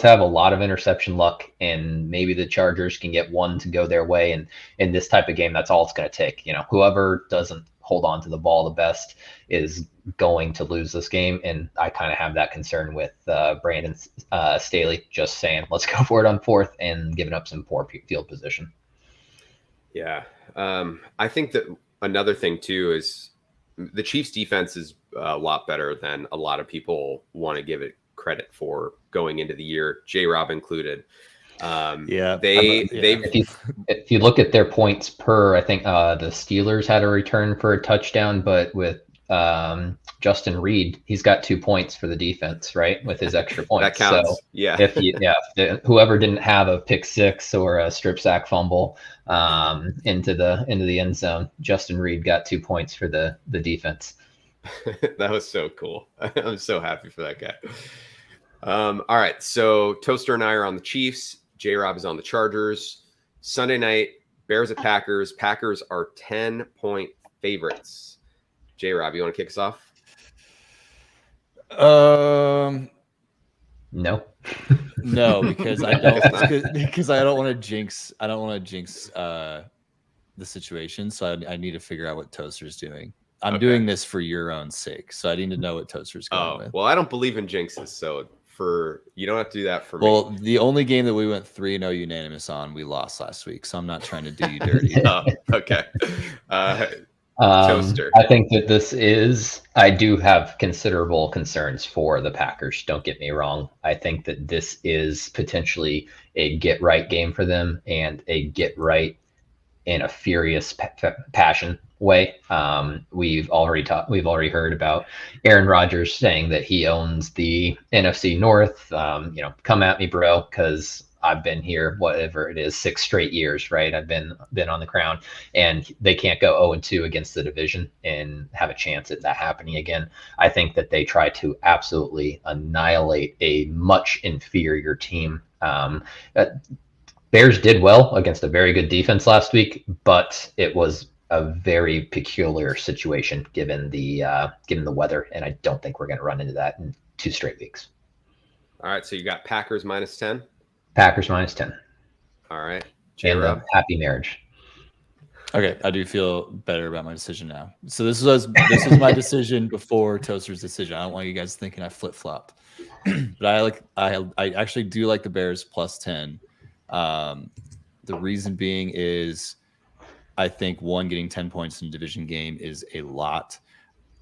have a lot of interception luck, and maybe the Chargers can get one to go their way. And in this type of game, that's all it's going to take. Whoever doesn't hold on to the ball the best is going to lose this game. And I kind of have that concern with Brandon Staley just saying, let's go for it on 4th and giving up some poor field position. Yeah. I think that another thing too is the Chiefs defense is a lot better than a lot of people want to give it credit for going into the year, Jrob included. If you look at their points per, I think the Steelers had a return for a touchdown, but with Justin Reed, he's got 2 points for the defense, right? With his extra points. That counts. So if whoever didn't have a pick six or a strip sack fumble into the end zone, Justin Reed got 2 points for the defense. That was so cool. I'm so happy for that guy. All right. So Toaster and I are on the Chiefs. Jrob is on the Chargers. Sunday night, Bears at Packers. Packers are 10-point favorites. Jrob, you want to kick us off? No, because I don't because I don't want to jinx. I don't want to jinx the situation. So I need to figure out what Toaster's doing. I'm doing this for your own sake, so I need to know what Toaster's going with. Well, I don't believe in jinxes, so you don't have to do that for me. Well, the only game that we went 3-0 unanimous on, we lost last week, so I'm not trying to do you dirty. Okay. Toaster. I think that I do have considerable concerns for the Packers. Don't get me wrong. I think that this is potentially a get right game for them and a get right in a furious passion way. We've already heard about Aaron Rodgers saying that he owns the NFC North. Come at me, bro, because I've been here, whatever it is, 6 straight years, right? I've been on the crown, and they can't go 0-2 against the division and have a chance at that happening again. I think that they try to absolutely annihilate a much inferior team. Bears did well against a very good defense last week, but it was a very peculiar situation given the weather, and I don't think we're going to run into that in 2 straight weeks. All right, so you got Packers -10. Packers -10. All right. And a happy marriage. Okay, I do feel better about my decision now. So this was my decision before Toaster's decision. I don't want you guys thinking I flip-flopped. But I actually do like the Bears +10. The reason being is I think getting 10 points in a division game is a lot.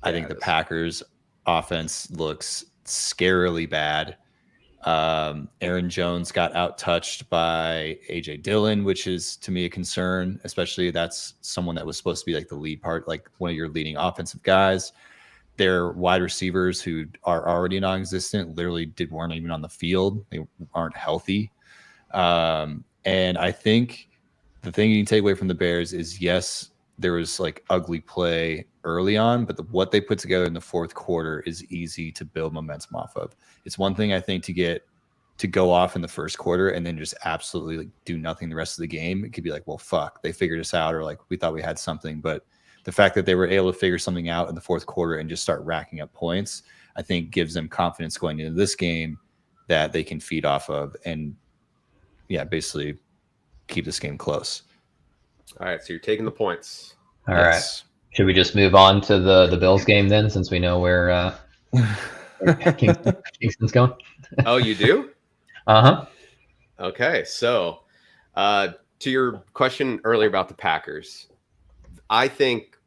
I think the Packers offense looks scarily bad. Aaron Jones got out-touched by A.J. Dillon, which is to me a concern, especially that's someone that was supposed to be like the lead part, like one of your leading offensive guys. Their wide receivers who are already non-existent literally weren't even on the field. They aren't healthy. And I think the thing you can take away from the Bears is, yes, there was like ugly play early on, but what they put together in the fourth quarter is easy to build momentum off of. It's one thing, I think, to go off in the first quarter and then just absolutely like do nothing the rest of the game. It could be like, well, fuck, they figured us out, or like we thought we had something. But the fact that they were able to figure something out in the fourth quarter and just start racking up points, I think gives them confidence going into this game that they can feed off of and, yeah, basically keep this game close. All right, so you're taking the points. All right. Should we just move on to the Bills game then, since we know where Kingston's going? Oh, you do? Uh-huh. Okay, so to your question earlier about the Packers, I think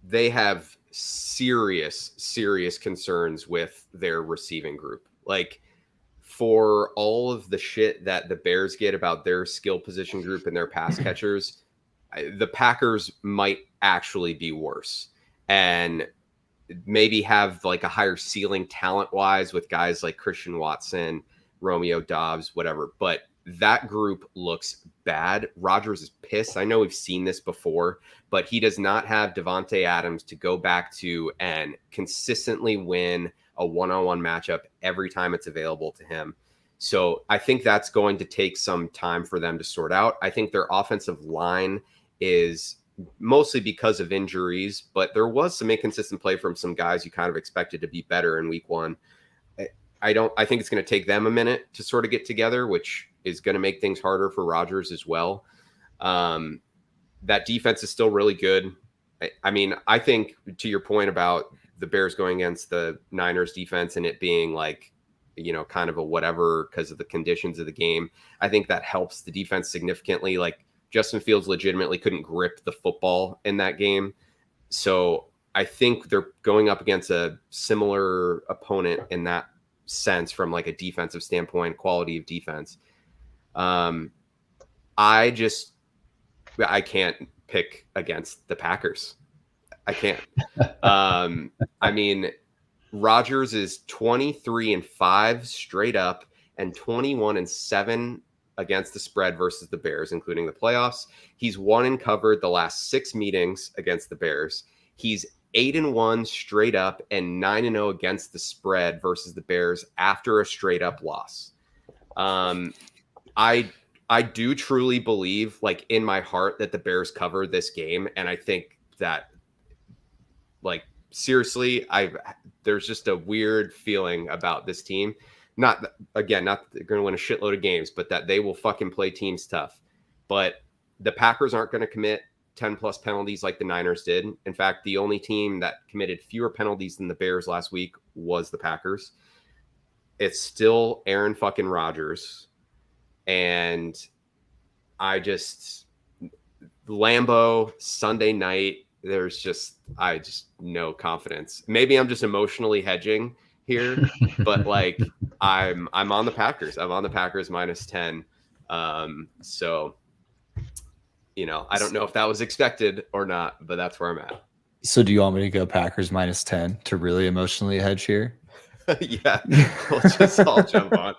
they have serious concerns with their receiving group. Like, for all of the shit that the Bears get about their skill position group and their pass catchers, the Packers might actually be worse and maybe have like a higher ceiling talent wise with guys like Christian Watson, Romeo Doubs, whatever. But that group looks bad. Rodgers is pissed. I know we've seen this before, but he does not have Devontae Adams to go back to and consistently win a one-on-one matchup every time it's available to him. So I think that's going to take some time for them to sort out. I think their offensive line is mostly because of injuries, but there was some inconsistent play from some guys you kind of expected to be better in week one. I think it's going to take them a minute to sort of get together, which is going to make things harder for Rodgers as well. That defense is still really good. I mean, I think to your point about the Bears going against the Niners defense and it being like, you know, kind of a whatever because of the conditions of the game, I think that helps the defense significantly. Like, Justin Fields legitimately couldn't grip the football in that game. So I think they're going up against a similar opponent in that sense from like a defensive standpoint, quality of defense. I can't pick against the Packers. I can't. I mean, Rodgers is 23-5 straight up and 21-7 against the spread versus the Bears, including the playoffs. He's won and covered the last 6 meetings against the Bears. He's 8-1 straight up and 9-0 against the spread versus the Bears after a straight up loss. I do truly believe, like in my heart, that the Bears cover this game, and I think that, like, seriously, there's just a weird feeling about this team. Not that they're going to win a shitload of games, but that they will fucking play teams tough. But the Packers aren't going to commit 10-plus penalties like the Niners did. In fact, the only team that committed fewer penalties than the Bears last week was the Packers. It's still Aaron fucking Rodgers. And Lambeau, Sunday night, I just no confidence. Maybe I'm just emotionally hedging here, but like I'm on the Packers. I'm on the Packers -10. So, you know, I don't know if that was expected or not, but that's where I'm at. So do you want me to go Packers -10 to really emotionally hedge here? Yeah, I'll jump on.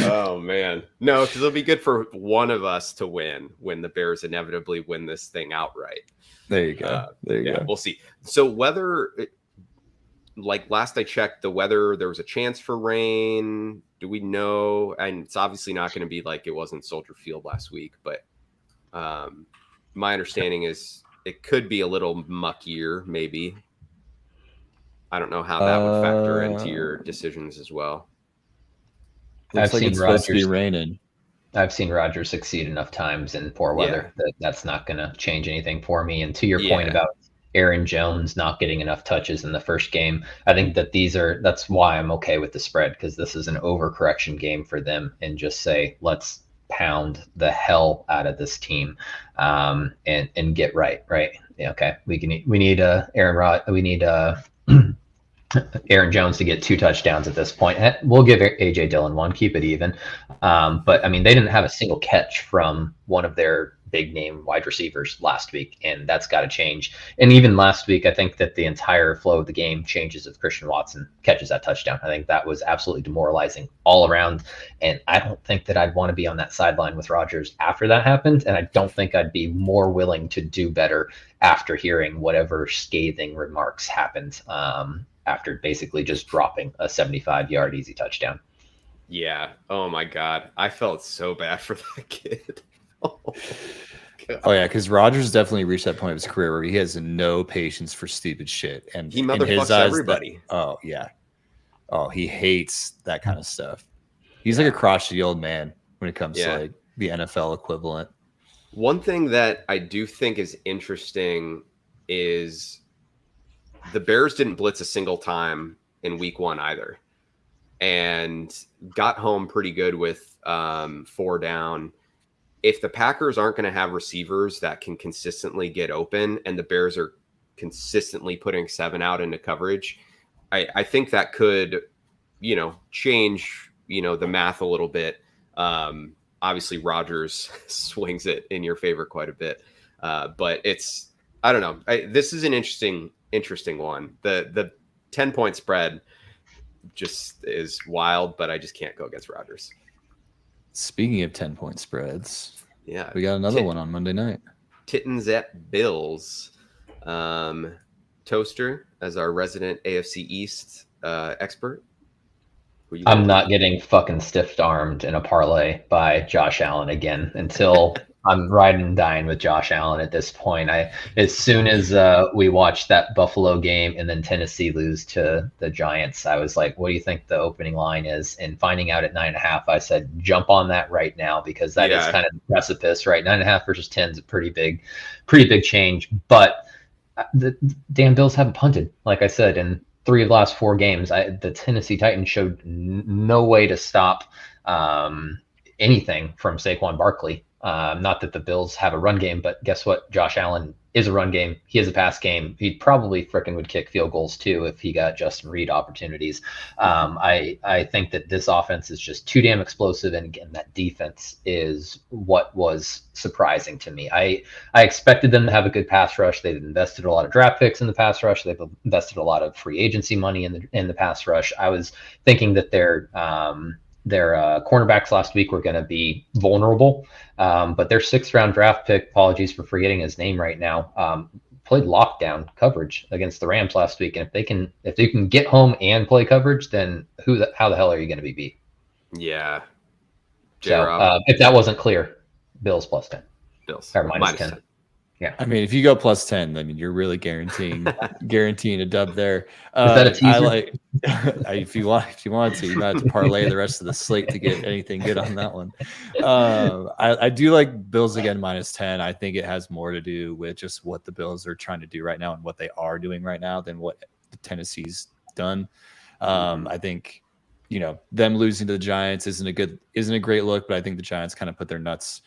Oh man, no, because it'll be good for one of us to win when the Bears inevitably win this thing outright. There you go. There you go. We'll see. So like last I checked, the weather, there was a chance for rain. Do we know? And it's obviously not going to be like it was in Soldier Field last week, but my understanding is it could be a little muckier, maybe. I don't know how that would factor into your decisions as well. Looks like it's supposed to be raining. I've seen Rodgers succeed enough times in poor weather that's not going to change anything for me. And to your point about Aaron Jones not getting enough touches in the first game, I think that that's why I'm okay with the spread, because this is an overcorrection game for them, and just say, let's pound the hell out of this team, and get right. Yeah, okay, we need Aaron Jones to get 2 touchdowns at this point. We'll give AJ Dillon 1, keep it even. But I mean, they didn't have a single catch from one of their big name wide receivers last week, and that's got to change. And even last week, I think that the entire flow of the game changes if Christian Watson catches that touchdown. I think that was absolutely demoralizing all around. And I don't think that I'd want to be on that sideline with Rodgers after that happened. And I don't think I'd be more willing to do better after hearing whatever scathing remarks happened. After basically just dropping a 75-yard easy touchdown. Yeah. Oh my God. I felt so bad for that kid. Oh yeah, because Rodgers definitely reached that point of his career where he has no patience for stupid shit, and he motherfucks everybody. Oh yeah. Oh, he hates that kind of stuff. He's like a crotchety old man when it comes to like the NFL equivalent. One thing that I do think is interesting is the Bears didn't blitz a single time in week 1 either, and got home pretty good with 4 down. If the Packers aren't going to have receivers that can consistently get open, and the Bears are consistently putting 7 out into coverage, I think that could, change, the math a little bit. Obviously Rodgers swings it in your favor quite a bit. But I don't know. This is an interesting one. The 10-point spread just is wild, but I just can't go against Rodgers. Speaking of 10-point spreads, yeah, we got another one on Monday night. Titans at Bills. Toaster, as our resident AFC East expert. I'm not getting fucking stiff-armed in a parlay by Josh Allen again until I'm riding and dying with Josh Allen at this point. As soon as we watched that Buffalo game and then Tennessee lose to the Giants, I was like, what do you think the opening line is? And finding out at 9.5, I said, jump on that right now, because that is kind of the precipice, right? 9.5 versus 10 is a pretty big change. But the damn Bills haven't punted, like I said, in 3 of the last 4 games. The Tennessee Titans showed no way to stop anything from Saquon Barkley. Not that the Bills have a run game, but guess what? Josh Allen is a run game. He has a pass game. He probably frickin' would kick field goals too if he got Justin Reed opportunities. I think that this offense is just too damn explosive, and again, that defense is what was surprising to me. I expected them to have a good pass rush. They've invested a lot of draft picks in the pass rush. They've invested a lot of free agency money in the pass rush. I was thinking that their cornerbacks last week were going to be vulnerable, but their 6th-round draft pick, apologies for forgetting his name right now, played lockdown coverage against the Rams last week. And if they can get home and play coverage, then how the hell are you going to be beat? Yeah. So if that wasn't clear, Bills plus 10. Bills or minus 10. Yeah. I mean, if you go plus 10, I mean, you're really guaranteeing a dub there. Is that a teaser? If you wanted to, you might have to parlay the rest of the slate to get anything good on that one. I do like Bills again minus 10. I think it has more to do with just what the Bills are trying to do right now and what they are doing right now than what Tennessee's done. I think, them losing to the Giants isn't a great look, but I think the Giants kind of put their nuts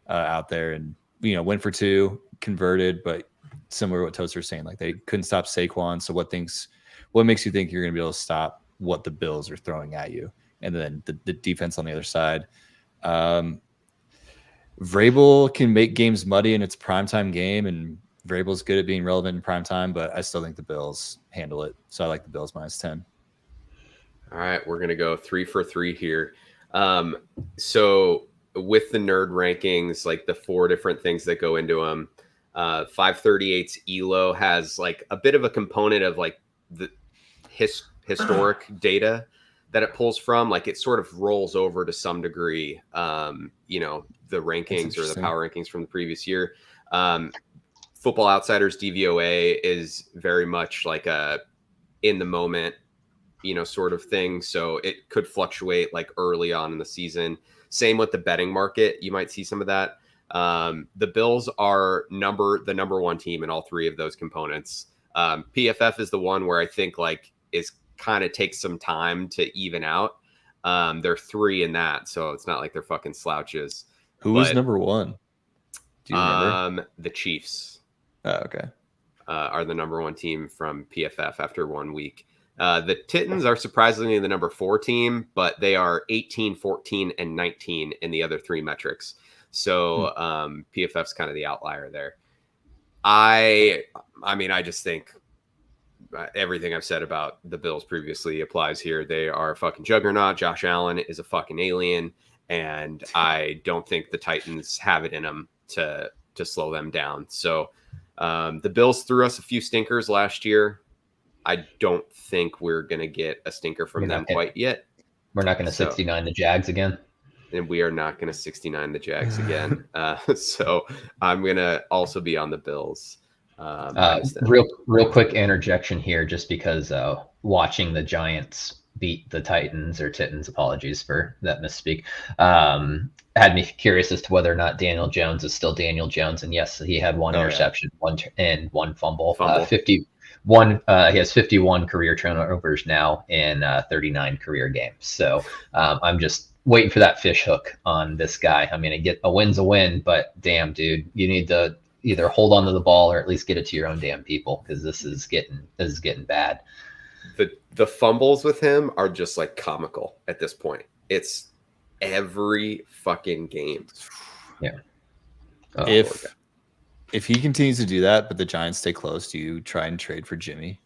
out there and went for 2, converted, but similar to what Toaster's saying, like they couldn't stop Saquon. So what makes you think you're going to be able to stop what the Bills are throwing at you? And then the defense on the other side. Vrabel can make games muddy in its primetime game, and Vrabel's good at being relevant in primetime, but I still think the Bills handle it. So I like the Bills minus 10. All right, we're going to go 3 for 3 here. So with the nerd rankings, like the 4 different things that go into them, 538's ELO has like a bit of a component of like the historic data that it pulls from. Like it sort of rolls over to some degree, the rankings or the power rankings from the previous year. Football Outsiders DVOA is very much like a in the moment, sort of thing. So it could fluctuate like early on in the season. Same with the betting market. You might see some of that. The Bills are the number 1 team in all 3 of those components. PFF is the one where I think like is kind of takes some time to even out. They're 3 in that, so it's not like they're fucking slouches. Who was number one? Do you remember? The Chiefs. Oh, okay. Are the number one team from PFF after 1 week. The Titans are surprisingly the number 4 team, but they are 18, 14, and 19 in the other 3 metrics. So PFF's kind of the outlier there. I mean, I just think everything I've said about the Bills previously applies here. They are a fucking juggernaut. Josh Allen is a fucking alien, and I don't think the Titans have it in them to slow them down. So the Bills threw us a few stinkers last year. I don't think we're going to get a stinker from them quite yet. We're not going to 69 the Jags again. And we are not going to 69 the Jags again. So I'm going to also be on the Bills. Real quick interjection here, just because watching the Giants beat the Titans, or Titans, apologies for that misspeak, had me curious as to whether or not Daniel Jones is still Daniel Jones. And yes, he had one interception, one fumble. 51. He has 51 career turnovers now in 39 career games. So I'm just waiting for that fish hook on this guy. I mean, a win's a win, but damn, dude, you need to either hold on to the ball or at least get it to your own damn people, because this is getting bad. The fumbles with him are just like comical at this point. It's every fucking game. Yeah. If he continues to do that, but the Giants stay close, do you try and trade for Jimmy?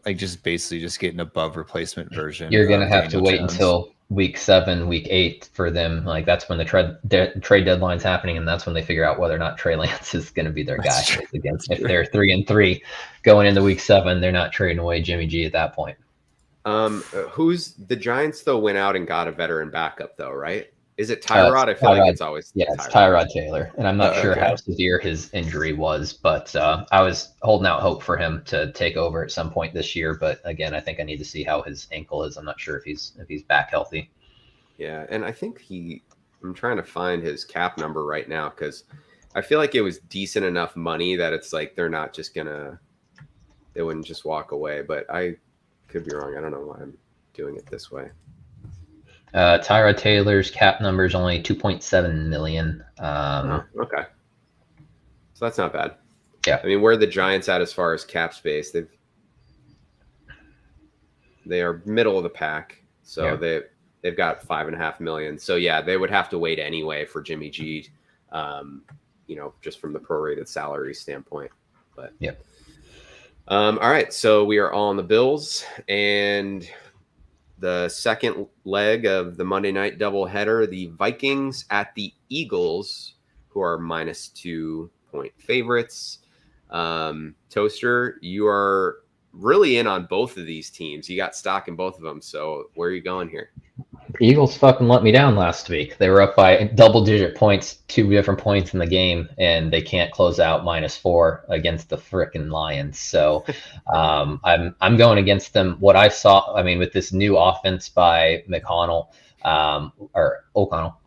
Like just basically just get an above replacement version. You're going to have to wait until week 7, week 8 for them. Like that's when the trade deadline's happening, and that's when they figure out whether or not Trey Lance is going to be their guy. If they're 3-3 going into week 7, they're not trading away Jimmy G at that point. Who's the Giants though went out and got a veteran backup though, right? Is it Tyrod? I feel like it's always it's Tyrod Taylor, and I'm not sure how severe his injury was, but I was holding out hope for him to take over at some point this year. But again, I think I need to see how his ankle is. I'm not sure if he's back healthy. Yeah, and I think I'm trying to find his cap number right now, because I feel like it was decent enough money that it's like they wouldn't just walk away. But I could be wrong. I don't know why I'm doing it this way. Tyrod Taylor's cap number is only $2.7 million. Okay, so that's not bad. Yeah, I mean, where are the Giants at as far as cap space? They are middle of the pack, so they've got $5.5 million. So yeah, they would have to wait anyway for Jimmy G. Just from the prorated salary standpoint. But all right, so we are all on the Bills, and the second leg of the Monday night doubleheader, the Vikings at the Eagles, who are -2 point favorites. Toaster, you are really in on both of these teams. You got stock in both of them. So where are you going here? The Eagles fucking let me down last week. They were up by double-digit points, 2 different points in the game, and they can't close out -4 against the frickin' Lions. So I'm going against them. What I saw, I mean, with this new offense by McConnell or O'Connell,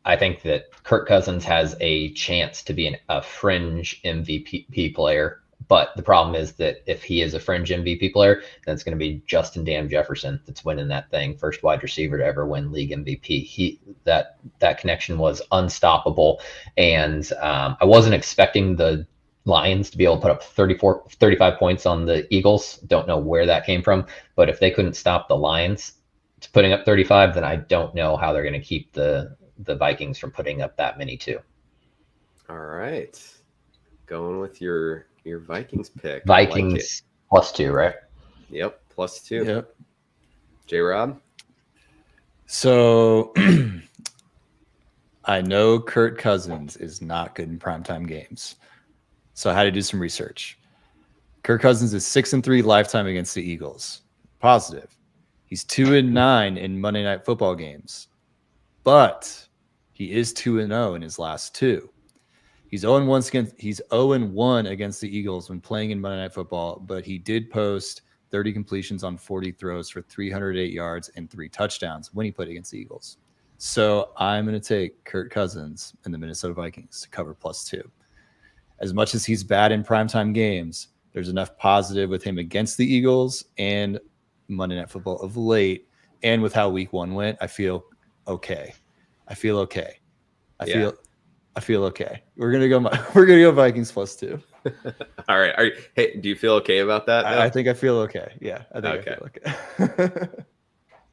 I think that Kirk Cousins has a chance to be a fringe MVP player. But the problem is that if he is a fringe MVP player, then it's going to be Justin Damn Jefferson that's winning that thing. First wide receiver to ever win league MVP. That connection was unstoppable. And I wasn't expecting the Lions to be able to put up 35 points on the Eagles. Don't know where that came from. But if they couldn't stop the Lions to putting up 35, then I don't know how they're going to keep the Vikings from putting up that many too. All right. Going with your Vikings pick. Vikings +2, right? Yep, +2. Yep. Jrob? So I know Kirk Cousins is not good in primetime games. So I had to do some research. Kirk Cousins is 6-3 lifetime against the Eagles. Positive. He's 2-9 in Monday Night Football games. But he is 2-0 in his last 2. He's 0-1 against the Eagles when playing in Monday Night Football, but he did post 30 completions on 40 throws for 308 yards and 3 touchdowns when he played against the Eagles. So I'm going to take Kirk Cousins and the Minnesota Vikings to cover +2. As much as he's bad in primetime games, there's enough positive with him against the Eagles and Monday Night Football of late and with how week 1 went, I feel okay. I feel okay. I feel okay. We're gonna go Vikings +2. All right. Hey, do you feel okay about that? I think I feel okay. Yeah, I think I feel okay.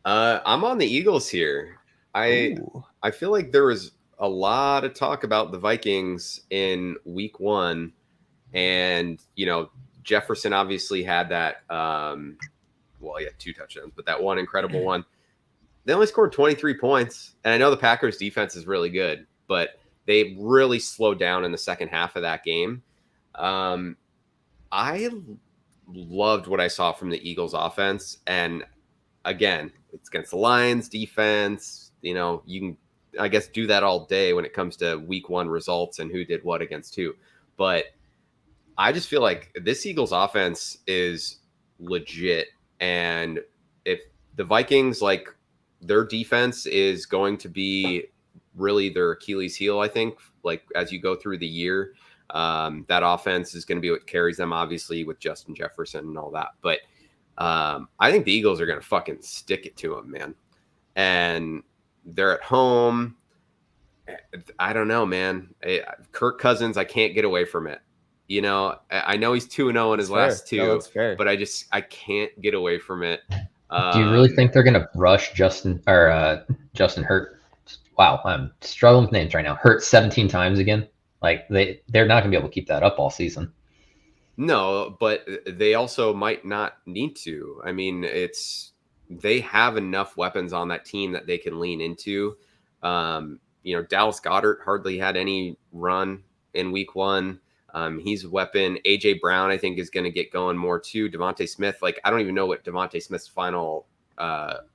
I'm on the Eagles here. I feel like there was a lot of talk about the Vikings in week 1, and Jefferson obviously had that. He had 2 touchdowns, but that one incredible one. They only scored 23 points, and I know the Packers defense is really good, but they really slowed down in the second half of that game. I loved what I saw from the Eagles offense, and again, it's against the Lions defense. You can, I guess, do that all day when it comes to week 1 results and who did what against who. But I just feel like this Eagles offense is legit. And if the Vikings, like, their defense is going to be really their Achilles heel, I think, like, as you go through the year, that offense is going to be what carries them, obviously, with Justin Jefferson and all that. But I think the Eagles are going to fucking stick it to them, man. And they're at home. I don't know, man. Kirk Cousins, I can't get away from it. I know he's 2-0 in his last 2, but I can't get away from it. Do you really think they're going to rush Justin Hurt? Wow, I'm struggling with names right now. Hurt 17 times again. Like they're not going to be able to keep that up all season. No, but they also might not need to. I mean, they have enough weapons on that team that they can lean into. Dallas Goedert hardly had any run in week 1. He's a weapon. AJ Brown, I think, is going to get going more too. Devontae Smith, like, I don't even know what Devontae Smith's final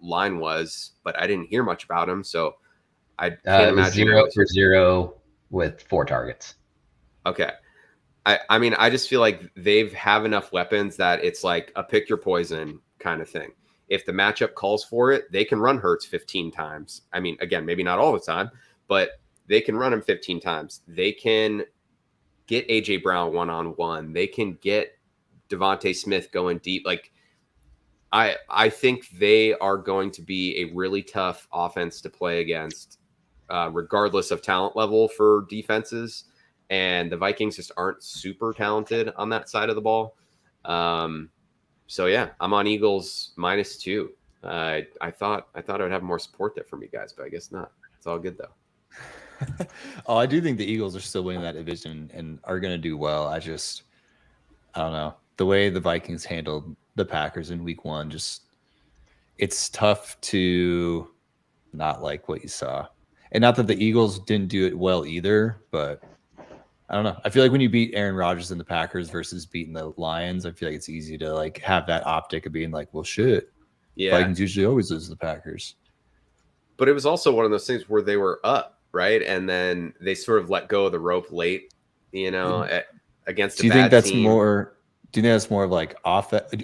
line was, but I didn't hear much about him. So I can't imagine. 0 for 0 with 4 targets. Okay. I mean, I just feel like they have enough weapons that it's like a pick your poison kind of thing. If the matchup calls for it, they can run Hurts 15 times. I mean, again, maybe not all the time, but they can run him 15 times. They can get AJ Brown one-on-one. They can get Devontae Smith going deep. Like, I think they are going to be a really tough offense to play against, regardless of talent level for defenses. And the Vikings just aren't super talented on that side of the ball. So yeah, I'm on Eagles -2. I thought I would have more support there from you guys, but I guess not. It's all good though. I do think the Eagles are still winning that division and are going to do well. I don't know. The way the Vikings handled the Packers in week 1, it's tough to not like what you saw. And not that the Eagles didn't do it well either, but I don't know. I feel like when you beat Aaron Rodgers and the Packers versus beating the Lions, I feel like it's easy to like have that optic of being like, well, shit. Yeah. Vikings usually always lose to the Packers. But it was also one of those things where they were up, right? And then they sort of let go of the rope late, against a bad team. Do you think that's more of like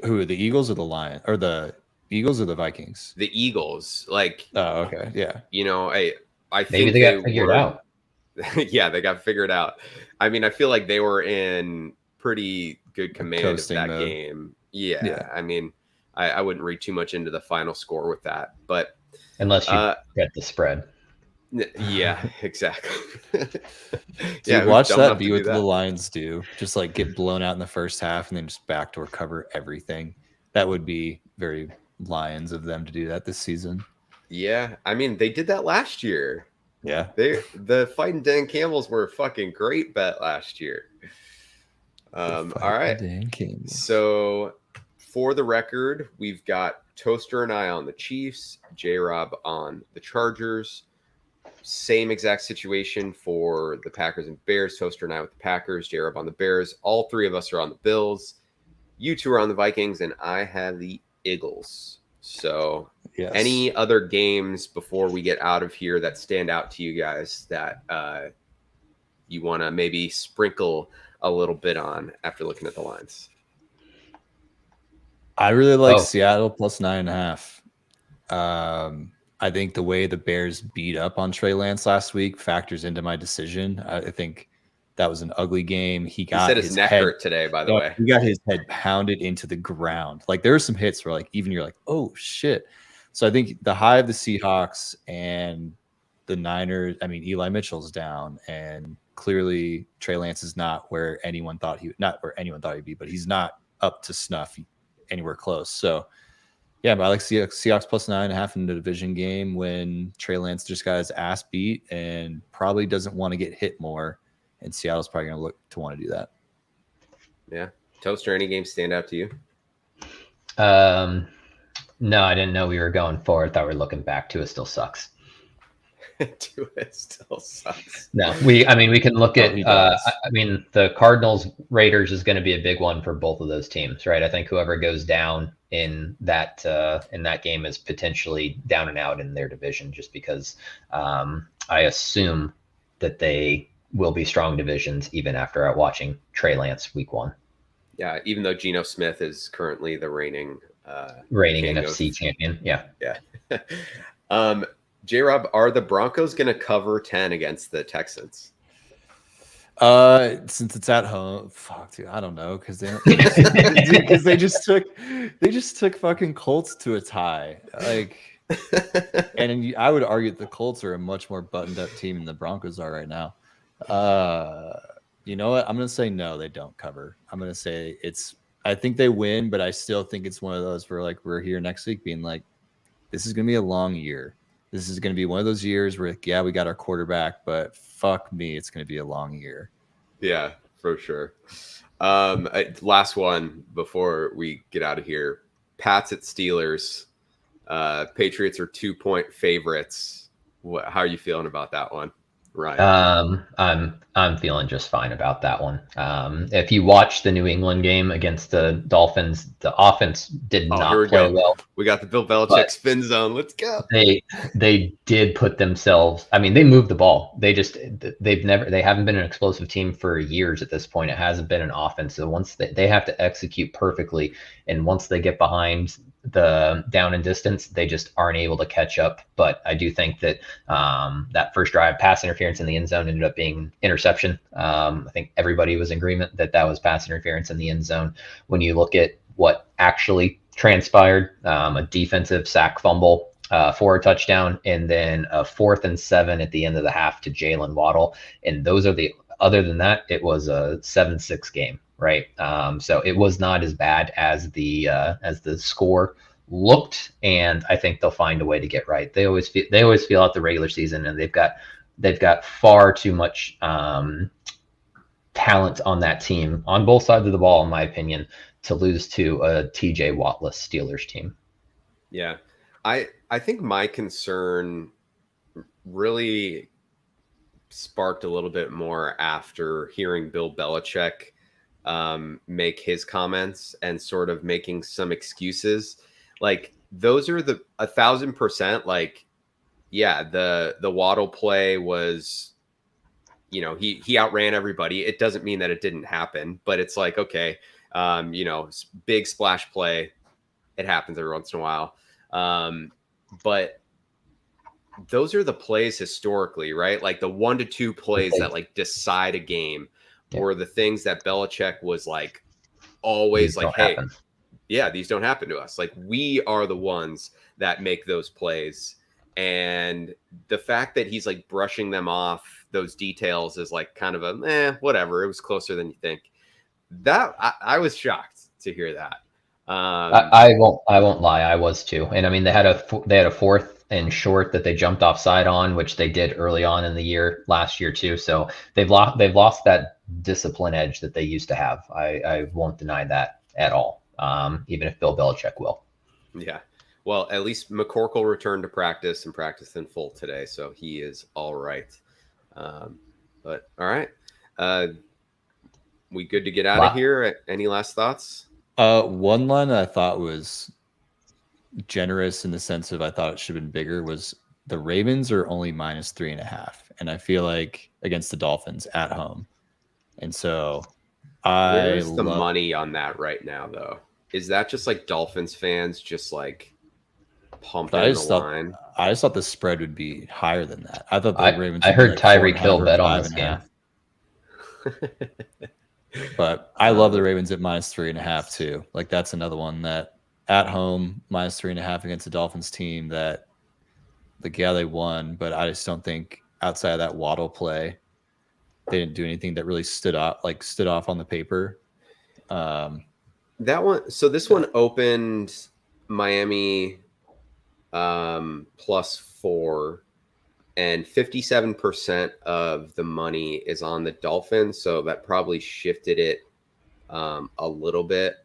who, the Eagles or the Lions, or the Eagles or the Vikings? The Eagles. Like, oh, okay. Yeah. I think maybe they got figured out. Yeah, they got figured out. I mean, I feel like they were in pretty good command of that game. Yeah. I mean, I wouldn't read too much into the final score with that, but unless you get the spread. Yeah, exactly. Dude, watch that be what the Lions do. Just like get blown out in the first half and then just backdoor cover everything. That would be very Lions of them to do that this season. Yeah, I mean, they did that last year. Yeah, the fighting Dan Campbells were a fucking great bet last year. All right. So for the record, we've got Toaster and I on the Chiefs, Jrob on the Chargers. Same exact situation for the Packers and Bears. Toaster and I with the Packers, Jrob on the Bears. All 3 of us are on the Bills. You 2 are on the Vikings, and I have the Eagles. So yes. Any other games before we get out of here that stand out to you guys that you want to maybe sprinkle a little bit on after looking at the lines? I really like Seattle +9.5. I think the way the Bears beat up on Trey Lance last week factors into my decision. I think that was an ugly game. He said his neck hurt today, by the way. He got his head pounded into the ground. Like, there were some hits where, like, even you're like, oh, shit. So I think the high of the Seahawks and the Niners, I mean, Eli Mitchell's down, and clearly Trey Lance is not where anyone thought he'd be, but he's not up to snuff anywhere close. So yeah, but I like Seahawks plus 9.5 in the division game when Trey Lance just got his ass beat and probably doesn't want to get hit more. And Seattle's probably going to look to want to do that. Yeah. Toaster, any games stand out to you? No, I didn't know we were going forward. I thought we were looking back. Tua still sucks. Tua still sucks. No, we can look at, the Cardinals Raiders is going to be a big one for both of those teams, right? I think whoever goes down in that game is potentially down and out in their division, just because I assume that they will be strong divisions even after watching Trey Lance week 1. Yeah, even though Geno Smith is currently the reigning NFC champion. Yeah. Jrob, are the Broncos going to cover 10 against the Texans? Since it's at home, fuck, dude, I don't know, because they just took fucking Colts to a tie, like, and I would argue that the Colts are a much more buttoned up team than the Broncos are right now. You know what? I'm gonna say no, they don't cover. I'm gonna say I think they win, but I still think it's one of those where like we're here next week being like, this is gonna be a long year. This is going to be one of those years where, yeah, we got our quarterback, but fuck me, it's going to be a long year. Yeah, for sure. Last one before we get out of here. Pats at Steelers. Patriots are 2-point favorites. How are you feeling about that one, Ryan? I'm feeling just fine about that one. If you watch the New England game against the Dolphins, the offense did not play well. We got the Bill Belichick spin zone. Let's go. They did put themselves. I mean, they moved the ball. They haven't been an explosive team for years at this point. It hasn't been an offense. So once they have to execute perfectly, and once they get behind the down and distance, they just aren't able to catch up. But I do think that that first drive pass interference in the end zone ended up being interception. I think everybody was in agreement that was pass interference in the end zone. When you look at what actually transpired, a defensive sack fumble for a touchdown, and then a 4th and 7 at the end of the half to Jalen Waddle. And those are other than that, it was a 7-6 game. Right. So it was not as bad as the score looked, and I think they'll find a way to get right. They always feel out the regular season, and they've got far too much talent on that team on both sides of the ball, in my opinion, to lose to a TJ Wattless Steelers team. Yeah. I think my concern really sparked a little bit more after hearing Bill Belichick make his comments and sort of making some excuses. Like, those are the 1,000%. Like, yeah, the Waddle play was, he outran everybody. It doesn't mean that it didn't happen, but it's like, okay, big splash play. It happens every once in a while. But those are the plays historically, right? Like the 1 to 2 plays that like decide a game. Yeah. Or the things that Belichick was like always like, hey, yeah, these don't happen to us. Like, we are the ones that make those plays. And the fact that he's like brushing them off, those details, is like kind of whatever. It was closer than you think. That I was shocked to hear that. I won't lie, I was too. And I mean, they had a 4th and short that they jumped offside on, which they did early on in the year last year too. So they've lost that discipline edge that they used to have. I won't deny that at all, even if Bill Belichick will. Yeah. Well, at least McCorkle returned to practice and practiced in full today, so he is all right. But all right. We good to get out of here? Any last thoughts? One line I thought was generous in the sense of I thought it should have been bigger was the Ravens are only -3.5. And I feel like against the Dolphins at home. And so where's the money on that right now, though? Is that just like Dolphins fans just like pumping the line? I just thought the spread would be higher than that. I thought the Ravens. I heard Tyreek Hill bet on this game. But I love the Ravens at -3.5 too. Like, that's another one that at home, -3.5 against the Dolphins team that, they won, but I just don't think outside of that Waddle play, they didn't do anything that really stood off on the paper. That one. So this one opened Miami +4, and 57% of the money is on the Dolphins. So that probably shifted it a little bit.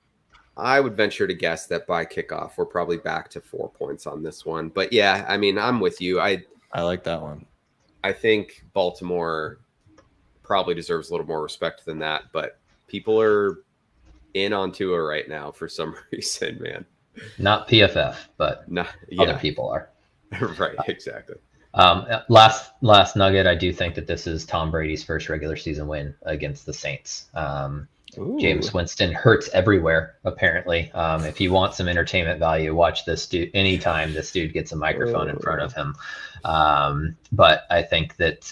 I would venture to guess that by kickoff, we're probably back to 4 points on this one. But yeah, I mean, I'm with you. I like that one. I think Baltimore probably deserves a little more respect than that, but people are in on Tua right now for some reason, man. Not PFF, but other people are. Right, exactly. Last nugget, I do think that this is Tom Brady's first regular season win against the Saints. James Winston hurts everywhere, apparently. If you want some entertainment value, watch this dude anytime this dude gets a microphone in front of him. But I think that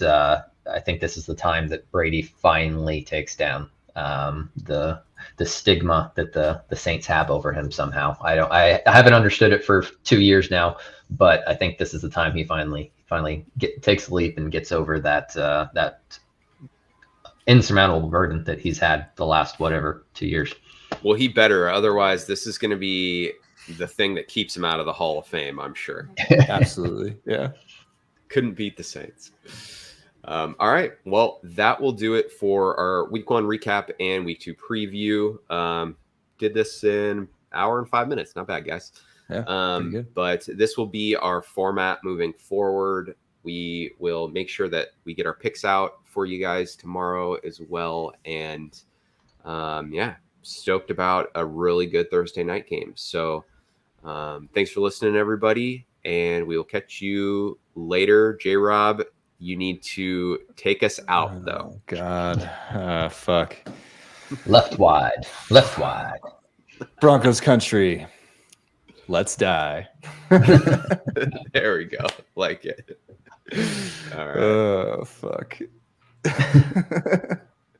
this is the time that Brady finally takes down the stigma that the Saints have over him somehow. I haven't understood it for 2 years now, but I think this is the time he finally takes the leap and gets over that insurmountable burden that he's had the last 2 years. Well, he better. Otherwise, this is going to be the thing that keeps him out of the Hall of Fame, I'm sure. Absolutely. Yeah. Couldn't beat the Saints. All right. Well, that will do it for our week 1 recap and week 2 preview. Did this in an hour and 5 minutes. Not bad, guys. Yeah, pretty good. But this will be our format moving forward. We will make sure that we get our picks out for you guys tomorrow as well. And stoked about a really good Thursday night game. So thanks for listening, everybody. And we will catch you later. Jrob, you need to take us out, though. God. Fuck. Left wide. Broncos country. Let's die. There we go. Like it. All right. Oh, fuck.